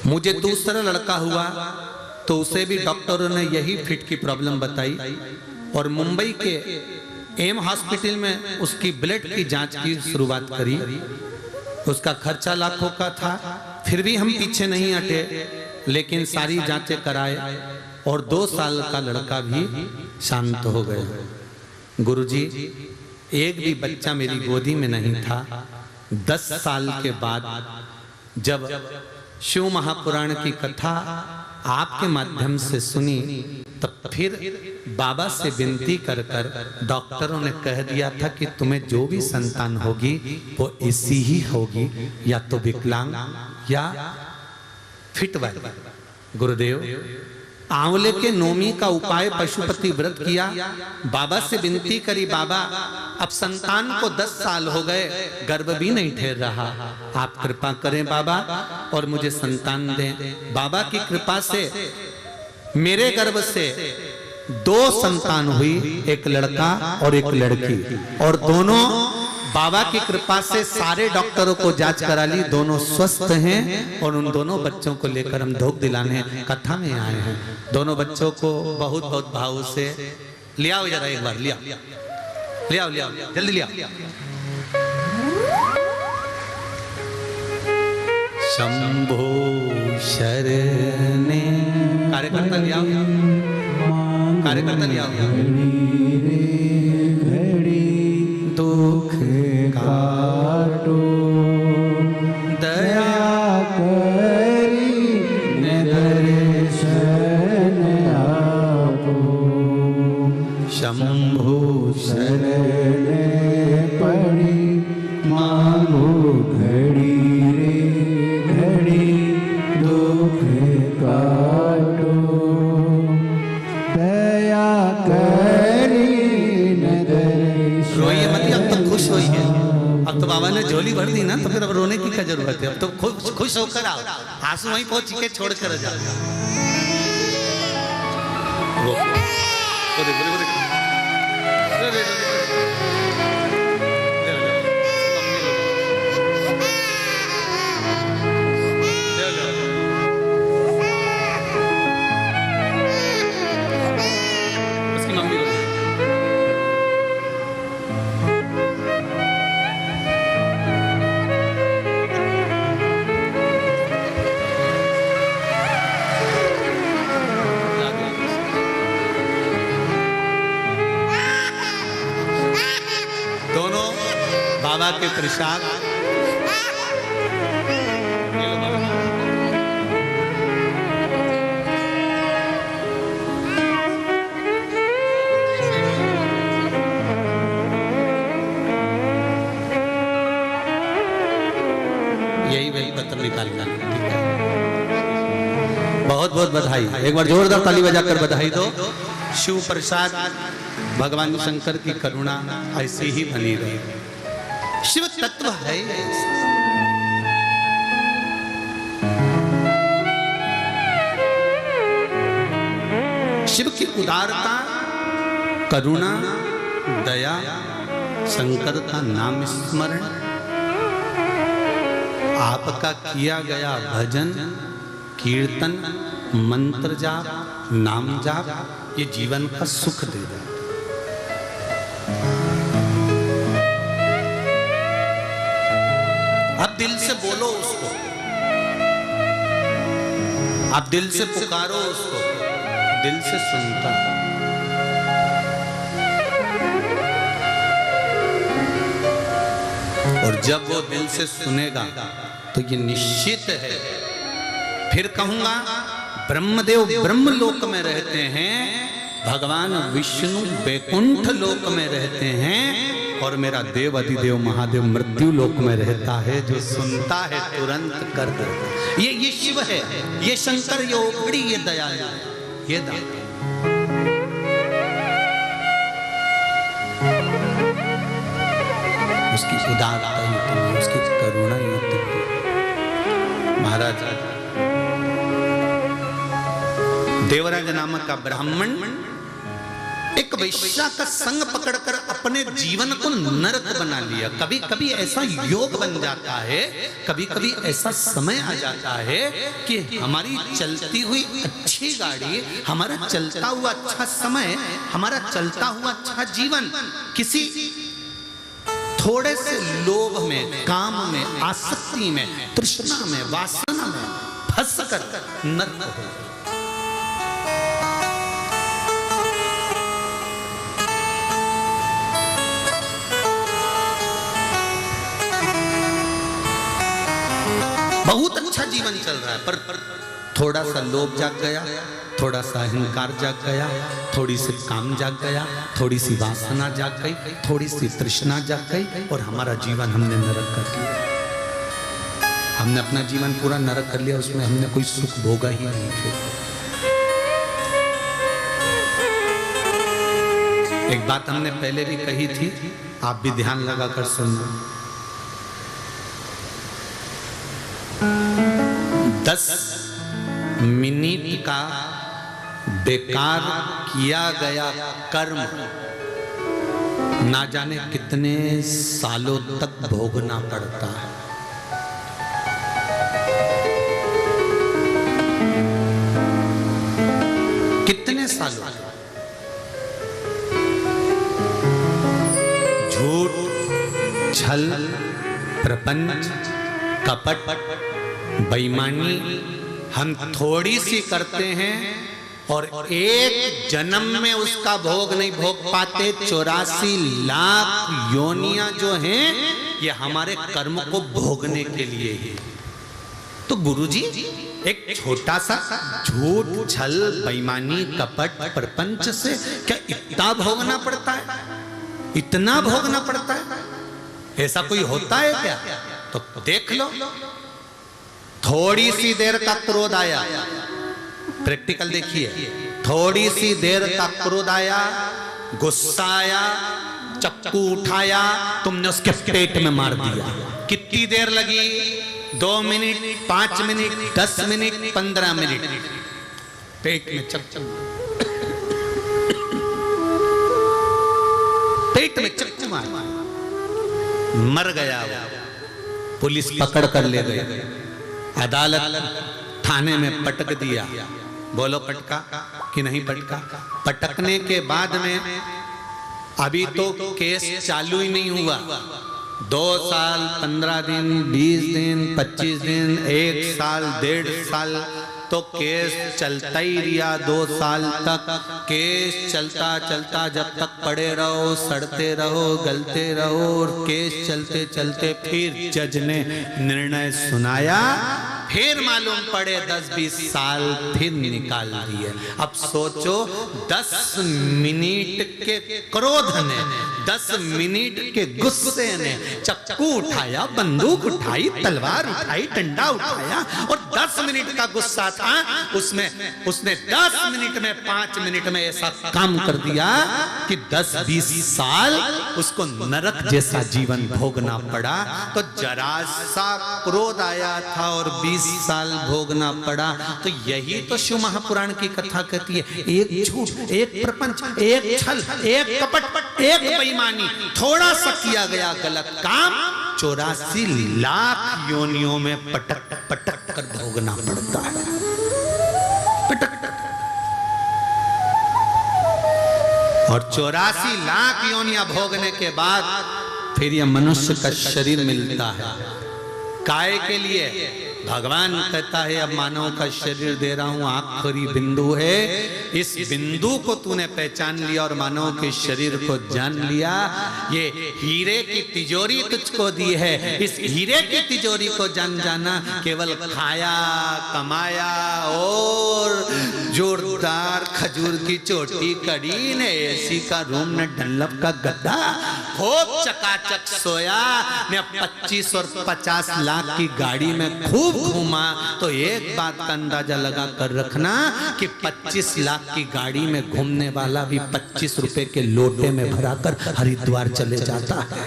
मुझे दूसरा लड़का हुआ तो उसे भी डॉक्टरों ने यही फिट की प्रॉब्लम बताई और मुंबई के एम हॉस्पिटल में उसकी ब्लड की जांच की शुरुआत करी। उसका खर्चा लाखों का था, फिर भी हम पीछे नहीं हटे, लेकिन सारी जांचें कराए और 2 साल का लड़का भी शांत हो गया। गुरुजी, एक भी बच्चा मेरी गोदी में नहीं था। 10 साल के बाद जब शिव महापुराण की कथा आपके माध्यम से सुनी, तब फिर बाबा से विनती कर डॉक्टरों ने कह दिया था कि तुम्हें जो भी संतान होगी वो ऐसी ही होगी, या तो विकलांग या फिट वाली। गुरुदेव, आंवले के नोमी का उपाय पशुपति व्रत किया, बाबा से विनती करी, बाबा अब संतान को 10 साल हो गए, गर्भ भी नहीं ठहर रहा, आप कृपा करें बाबा और मुझे संतान दें। बाबा की कृपा से मेरे गर्भ से 2 संतान हुई, एक लड़का और एक लड़की, और दोनों बाबा की कृपा से सारे डॉक्टरों को जांच करा ली, दोनों स्वस्थ हैं और उन दोनों बच्चों को लेकर हम धोख दिलाने कथा में आए हैं। दोनों बच्चों को बहुत बहुत भाव से ले आओ, जरा एक बार ले आओ, ले आओ, ले आओ, जल्दी ले आओ। शंभो शरणे। कार्यकर्ता लिया, कार्यकर्ता लिया। दुख
काटो
दया
करी दर्शन आपो।
शंभो
शरण पड़ी मांगो घड़ी रे घड़ी दुख काटो दया करी दर्शन।
रोइए मत, अब तो खुश होइए। अब तो बाबा ने झोली भर दी ना, तो फिर अब रोने की क्या जरूरत है। अब तो खुश होकर आओ, आंसू वहीं पहुंच के छोड़ कर जाओ। वो बोले बोले बोले उसकी मम्मी को दोनों बाबा के प्रसाद। यही वही पत्र निकालना। बहुत बहुत बधाई, एक बार जोरदार ताली बजाकर बधाई दो। शिव प्रसाद भगवान शंकर की करुणा ऐसी ही बनी रही। शिव तत्व है। शिव की उदारता, करुणा, दया, शंकर का नाम स्मरण, आपका किया गया भजन, कीर्तन, मंत्र जाप, नाम जाप, ये जीवन का सुख दे देता। अब दिल से बोलो उसको, आप दिल से पुकारो उसको, दिल से सुनता। और जब वो दिल से सुनेगा तो ये निश्चित है, फिर कहूंगा ब्रह्मदेव ब्रह्मलोक में रहते हैं, भगवान विष्णु वैकुंठ लोक में रहते हैं, और मेरा देव अधिदेव महादेव मृत्यु लोक में रहता है, जो सुनता है तुरंत कर देता। ये शिव है, ये शंकर, ये ओखड़ी, ये दयालु, ये दाता। उसकी उदारता इतनी, उसकी करुणा इतनी। महाराज देवराज नामक का ब्राह्मण एक वैश्या का संग पकड़कर अपने जीवन को नरक बना लिया। कभी कभी ऐसा योग बन जाता है, कभी कभी ऐसा समय आ जाता है कि हमारी चलती हुई अच्छी गाड़ी, हमारा चलता हुआ अच्छा समय, हमारा चलता हुआ अच्छा जीवन किसी थोड़े से लोभ में, काम में, आसक्ति में, तृष्णा में, वासना में फंस कर नरक हो। बहुत अच्छा जीवन चल रहा है, पर थोड़ा सा लोभ जाग गया, थोड़ा सा अहंकार जाग गया, थोड़ी सी काम जाग गया, थोड़ी सी वासना जाग गई, थोड़ी सी तृष्णा जाग गई, और हमारा जीवन हमने नरक कर दिया। हमने अपना जीवन पूरा नरक कर लिया, उसमें हमने कोई सुख भोगा ही नहीं। एक बात हमने पहले भी कही थी, आप भी ध्यान लगाकर सुनना। 10 मिनट का बेकार किया गया कर्म ना जाने कितने सालों तक भोगना पड़ता है। कितने सालों? झूठ, छल, प्रपंच, कपट, बेईमानी हम थोड़ी सी करते हैं और एक जन्म में उसका भोग नहीं भोग पाते। 84 लाख योनियां जो हैं ये हमारे कर्म को भोगने के लिए ही। तो गुरुजी एक छोटा सा झूठ, छल, बेईमानी, कपट, प्रपंच से क्या इतना भोगना पड़ता है? इतना भोगना पड़ता है? ऐसा कोई होता है क्या? तो देख लो, थोड़ी सी देर का क्रोध आया, प्रैक्टिकल देखिए, थोड़ी सी देर का क्रोध आया, गुस्सा आया, चक्कू उठाया, तुमने उसके पेट में मार दिया। कितनी देर लगी? 2 मिनट, 5 मिनट, 10 मिनट, 15 मिनट, पेट में चक्कू, पेट में चक्कू मार, मर गया वो। पुलिस पकड़ कर ले गई, अदालत थाने में पटक दिया। बोलो पटका कि नहीं पटका? पटकने के बाद में अभी तो केस चालू ही नहीं हुआ। 2 साल, 15 दिन, 20 दिन, 25 दिन, 1 साल, 1.5 साल तो केस चलता ही रहा। 2 साल तक केस चलता चलता, जब तक पड़े रहो, सड़ते रहो, गलते रहो, और केस चलते चलते फिर जज ने निर्णय सुनाया, फिर मालूम पड़े 10-20 साल फिर निकाल दिए। अब सोचो 10 मिनट के क्रोध ने, 10 मिनट के गुस्से ने चक्कू उठाया, बंदूक उठाई, तलवार उठाई, डंडा उठाया, और 10 मिनट का गुस्सा था उसमें, उसने 10 मिनट में, 5 मिनट में ऐसा काम कर दिया कि 10-20 साल उसको नरक जैसा जीवन भोगना पड़ा। तो जरा सा क्रोध आया था और 20 साल भोगना पड़ा। तो यही तो शिव महापुराण की कथा कहती है, एक झूठ, एक प्रपंच, एक छल, एक कपट, एक बेईमानी, थोड़ा सा किया गया गलत काम 84 लाख योनियों में पटक पटक कर भोगना पड़ता है। पटक और 84 लाख योनियां भोगने के बाद फिर यह मनुष्य का शरीर मिलता है। काय के लिए? भगवान कहता है अब मानव का शरीर दे रहा हूं, आखिरी बिंदु है, इस बिंदु को तूने पहचान लिया और मानव के शरीर को जान लिया। ये हीरे की तिजोरी तुझको दी है, इस हीरे की तिजोरी को जान जाना। केवल खाया, कमाया और जोरदार खजूर की चोटी, कड़ी ने एसी का रूम, ने डनलप का गद्दा, खूब चकाचक सोया, ने 25 और 50 लाख की गाड़ी में खूब घूमा। तो एक बात का अंदाजा लगा कर रखना कि 25 लाख की गाड़ी में घूमने वाला भी 25 रुपए के लोटे में भराकर हरिद्वार चले जाता है।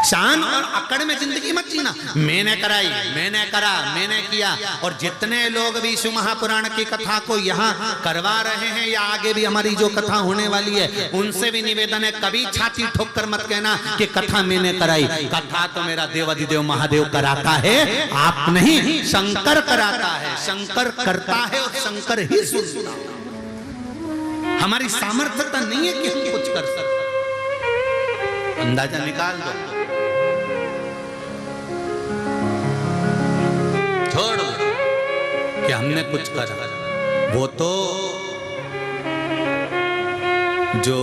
शान और अकड़ में जिंदगी मत जीना, मैंने कराई, मैंने करा, मैंने किया। और जितने लोग भी शिव महापुराण की कथा को यहाँ करवा रहे हैं या आगे भी हमारी जो कथा होने वाली है, उनसे भी निवेदन है, कभी छाती ठोक कर मत कहना कि कथा मैंने कराई। कथा तो मेरा देवाधिदेव महादेव कराता है, आप नहीं, शंकर कराता है। शंकर करता है और शंकर ही सुनता है। हमारी सामर्थ्यता नहीं है कि हम कुछ कर सकते। अंदाजा निकाल दो, छोड़ कि हमने कुछ करा। वो तो जो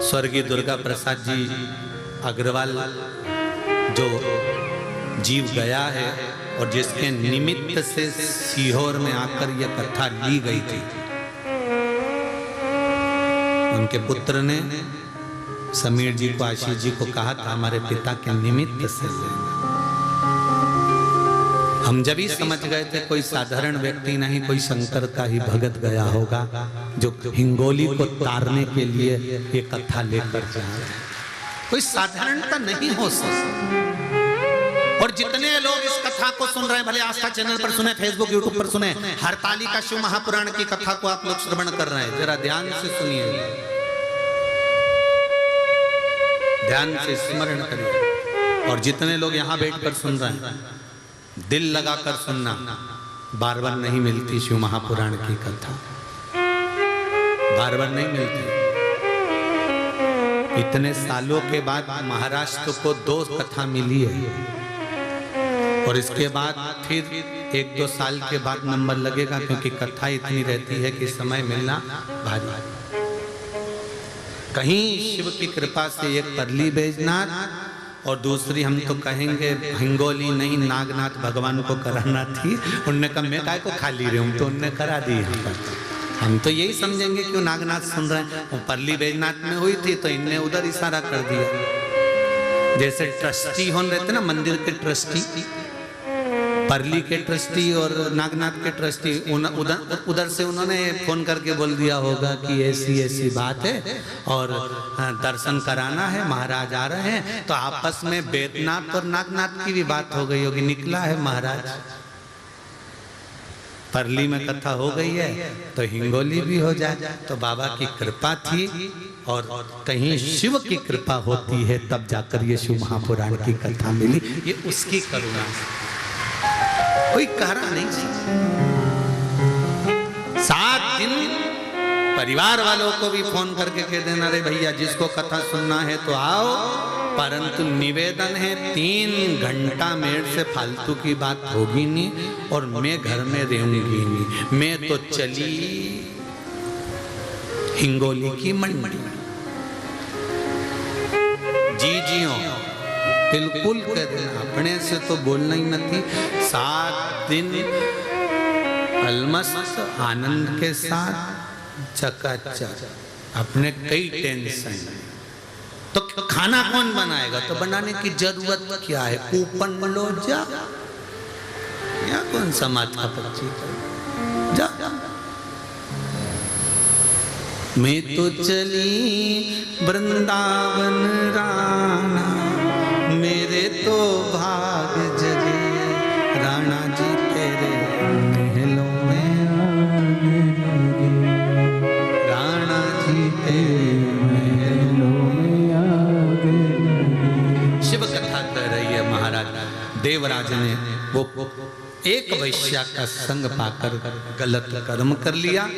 स्वर्गीय दुर्गा प्रसाद जी अग्रवाल जो जीव गया है और जिसके निमित्त से सीहोर में आकर यह कथा ली गई थी, उनके पुत्र ने समीर जी को, आशीष जी को कहा था हमारे पिता के निमित्त से लेना। हम जब ही समझ गए थे कोई साधारण व्यक्ति नहीं, कोई शंकर का ही भगत गया होगा जो हिंगोली को तारने के लिए ये कथा लेकर जा रहे हैं। कोई साधारणता नहीं हो सकती। और जितने लोग इस कथा को सुन रहे हैं, भले आस्था चैनल पर सुने, फेसबुक यूट्यूब पर सुने, हरताली का शिव महापुराण की कथा को आप लोग श्रवण कर रहे हैं, जरा ध्यान से सुनिए, ध्यान से स्मरण करिए। और जितने लोग यहाँ बैठकर सुन रहे हैं, दिल लगाकर सुनना, बार बार नहीं मिलती शिव महापुराण की कथा, बार बार नहीं मिलती। इतने सालों के बाद महाराष्ट्र को 2 कथा मिली है और इसके बाद फिर 1-2 साल के बाद नंबर लगेगा, क्योंकि कथा इतनी रहती है कि समय मिलना भारी। कहीं शिव की कृपा से एक परली बैजनाथ और दूसरी हम तो कहेंगे हिंगोली नहीं, नागनाथ भगवान को कराना थी। उनने कहा मैं काय को खाली रही हूँ, तो उनने करा दी। हम तो यही समझेंगे क्यों नागनाथ सुन रहे हैं। वो परली बैजनाथ में हुई थी तो इनने उधर इशारा कर दिया। जैसे ट्रस्टी होने रहते ना, मंदिर के ट्रस्टी, परली के ट्रस्टी और नागनाथ के ट्रस्टी, उधर से उन्होंने फोन करके बोल दिया होगा कि ऐसी ऐसी बात है और दर्शन कराना है, महाराज आ रहे हैं। तो आपस में बैद्यनाथ और नागनाथ की भी बात हो गई होगी, निकला है महाराज। परली में कथा हो गई है तो हिंगोली भी हो जाए। तो बाबा की कृपा थी और कहीं शिव की कृपा होती है तब जाकर ये शिव महापुराण की कथा मिली। ये उसकी करुणा, कोई कहना नहीं। 7 दिन परिवार वालों को भी फोन करके कह देना, रे भैया जिसको कथा सुनना है तो आओ, परंतु निवेदन है 3 घंटा मेरे से फालतू की बात होगी नहीं और मैं घर में रहूंगी नहीं। मैं तो चली हिंगोली की मंडी। जी बिल्कुल कह देना, अपने से तो बोलना ही नहीं। 7 दिन अलमस्त आनंद के साथ चकाचक, अपने कई टेंशन। तो खाना कौन बनाएगा? तो बनाने की जरूरत क्या है, कूपन लो जा, या कौन सा माथा पच्ची जा। मैं तो चली वृंदावन राना, मेरे तो भाग जगे राणा जी तेरे महलों में आने लगे, राणा जी तेरे महलों में आने लगे। शिव कथा कह रही है महाराज। देवराज ने वो एक वैश्या का संग पाकर गलत कर्म कर लिया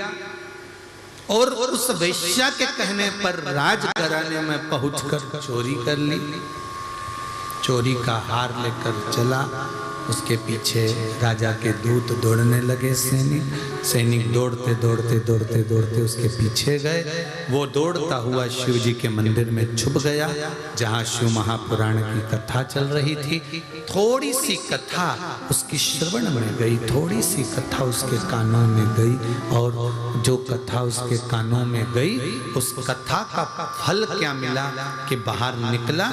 और उस वैश्या के कहने पर राजघराने में पहुंचकर चोरी कर ली। चोरी का हार लेकर चला, उसके पीछे राजा के दूत दौड़ने लगे। सैनिक दौड़ते दौड़ते दौड़ते दौड़ते उसके पीछे गए। वो दौड़ता हुआ शिव जी के मंदिर में छुप गया जहाँ शिव महापुराण की कथा चल रही थी। थोड़ी सी कथा उसकी श्रवण में गई, थोड़ी सी कथा उसके कानों में गई और जो कथा उसके कानों में गई उस कथा का फल क्या मिला कि बाहर निकला,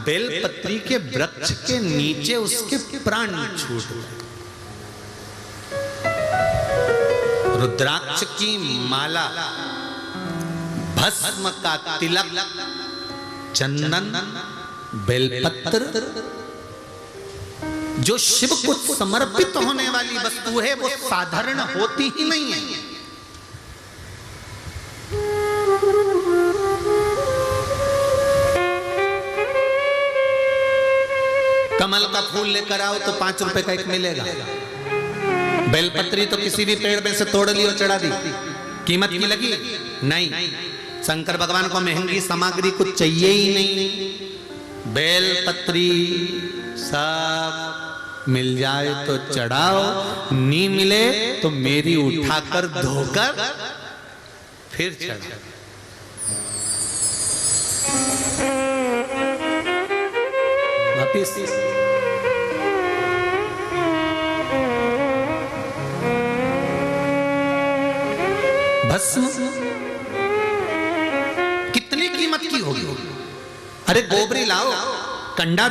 बेलपत्री के वृक्ष के नीचे उसके प्राण छूट गए। रुद्राक्ष की माला, भस्म का तिलक, चंदन, बेलपत्र, जो शिव को समर्पित होने वाली वस्तु है वो साधारण होती ही नहीं है। कमल का फूल लेकर आओ तो 5 रुपए का एक मिलेगा। बेलपत्री तो किसी भी पेड़ में से तोड़ ली और चढ़ा दी, कीमत की लगी नहीं। शंकर भगवान को महंगी सामग्री कुछ चाहिए ही नहीं। बेलपत्री सब मिल जाए तो चढ़ाओ, नहीं मिले तो मेरी उठाकर धोकर फिर चढ़ाओ। वापिस भस्म कितनी कीमत की होगी? अरे गोबरी लाओ, कंडा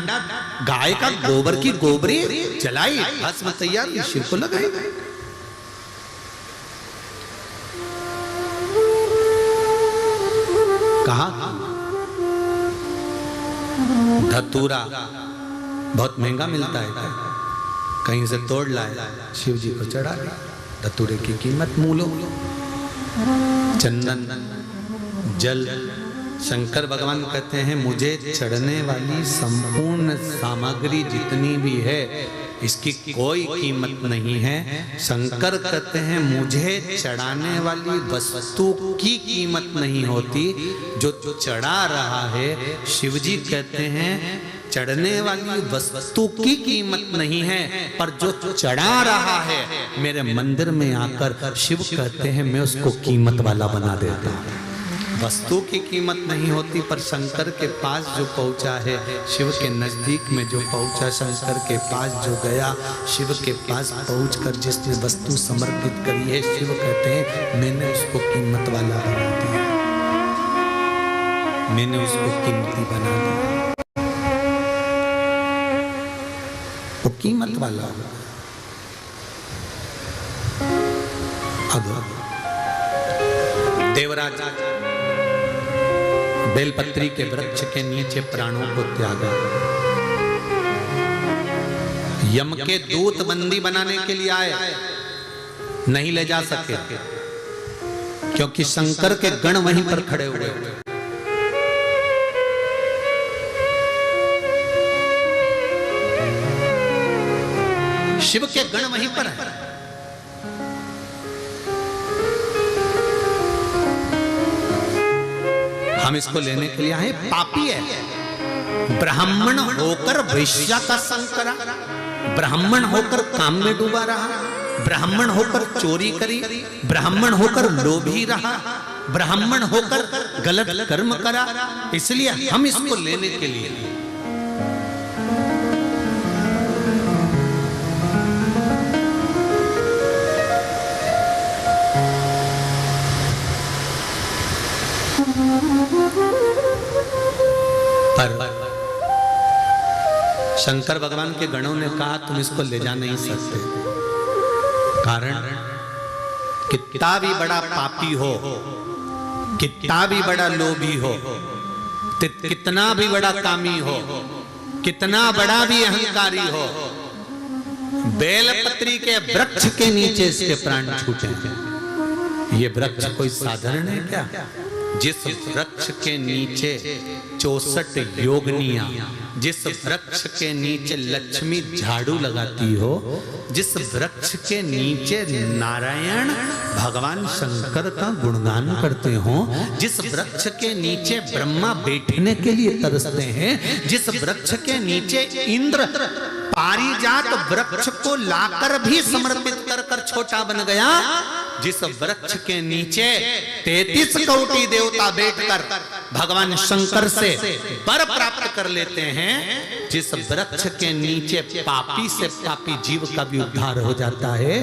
गाय का गोबर की गोबरी जलाई, भस्म तैयार, शिव को लगाई। कहा धतूरा बहुत महंगा मिलता है, कहीं से तोड़ लाए, शिव जी को चढ़ा दिया। धतूरे की कीमत मूलो। चंदन, जल, शंकर भगवान कहते हैं मुझे चढ़ने वाली संपूर्ण सामग्री जितनी भी है इसकी कोई कीमत नहीं है। शंकर कहते हैं मुझे चढ़ाने वाली वस्तु की कीमत नहीं होती, जो चढ़ा रहा है। शिव जी कहते हैं चढ़ने वाली वस्तु की कीमत नहीं है, पर जो चढ़ा रहा है मेरे मंदिर में आकर, शिव कहते हैं मैं उसको कीमत वाला बना देता हूं। वस्तु की कीमत नहीं होती, पर शंकर के पास जो पहुंचा है, शिव के नजदीक में जो पहुंचा, शंकर के पास जो गया, शिव के पास पहुंचकर जिसने वस्तु समर्पित करी है, शिव कहते हैं मैंने उसको कीमत वाला बना दिया, मैंने उसको कीमती बना दिया, वो कीमत वाला होगा। अब देवराज बेलपत्री के वृक्ष के नीचे प्राणों को त्यागा। यम के दूत बंदी बनाने के लिए आए, नहीं ले जा सके, क्योंकि शंकर के गण वहीं पर खड़े हुए। शिव के गण वहीं पर है। हम इसको लेने के लिए आए, पापी है, ब्राह्मण होकर वैश्या का संग करा, ब्राह्मण होकर काम में डूबा रहा, ब्राह्मण होकर चोरी करी, ब्राह्मण होकर लोभी रहा, ब्राह्मण होकर गलत कर्म करा। इसलिए हम इसको लेने के लिए पर शंकर भगवान के गणों ने कहा तुम इसको ले जा नहीं सकते। कारण कितना भी बड़ा पापी हो, कितना भी बड़ा लोभी हो, कितना भी बड़ा कामी हो, कितना बड़ा भी अहंकारी हो, बेलपत्री के वृक्ष के नीचे इसके प्राण छूटे। ये वृक्ष कोई साधारण है क्या? जिस वृक्ष के नीचे 64 योगनियां, जिस वृक्ष के नीचे लक्ष्मी झाड़ू लगाती हो, जिस वृक्ष के नीचे नारायण भगवान शंकर का गुणगान करते हो, जिस वृक्ष के नीचे ब्रह्मा बैठने के लिए तरसते हैं, जिस वृक्ष के नीचे इंद्र पारिजात वृक्ष को लाकर भी समर्पित कर कर छोटा बन गया, जिस वृक्ष के नीचे 33 कोटि देवता बैठकर भगवान शंकर से वर प्राप्त कर लेते हैं, जिस वृक्ष के नीचे पापी से पापी जीव का भी उद्धार हो जाता है,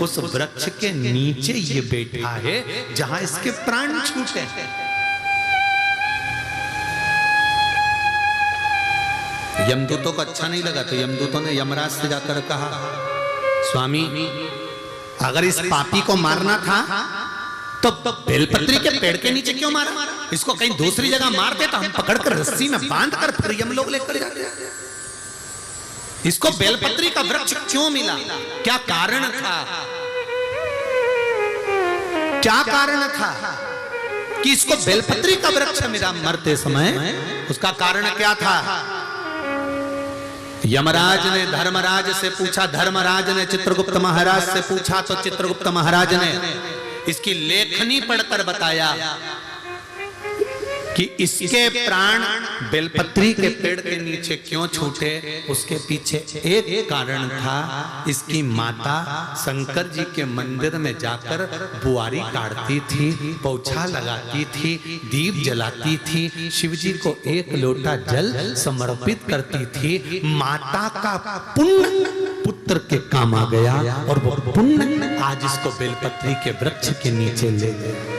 उस वृक्ष के नीचे ये बैठा है जहां इसके प्राण छूटे। यमदूतों को अच्छा नहीं लगा, तो यमदूतों ने यमराज से जाकर कहा स्वामी अगर इस पापी को मारना था तो बेलपत्री के पेड़ के नीचे क्यों मारा? इसको कहीं दूसरी जगह मार देता, हम पकड़कर रस्सी में बांध कर फिर यम लोग लेकर जाते। इसको बेलपत्री का वृक्ष क्यों मिला? क्या कारण था? क्या कारण था कि इसको बेलपत्री का वृक्ष मिला मरते समय? उसका कारण क्या था? यमराज ने धर्मराज से पूछा, धर्मराज ने चित्रगुप्त महाराज से पूछा, तो चित्रगुप्त महाराज ने इसकी लेखनी पढ़कर बताया कि इसके प्राण बेलपत्री के पेड़ के नीचे क्यों छूटे। उसके पीछे एक कारण था, इसकी माता शंकर जी के मंदिर में जाकर बुआरी काटती थी, पोछा लगाती थी, दीप जलाती थी, शिव जी को एक लोटा जल समर्पित करती थी। माता का पुण्य पुत्र के काम आ गया और वो पुण्य आज इसको बेलपत्री के वृक्ष के नीचे ले गए।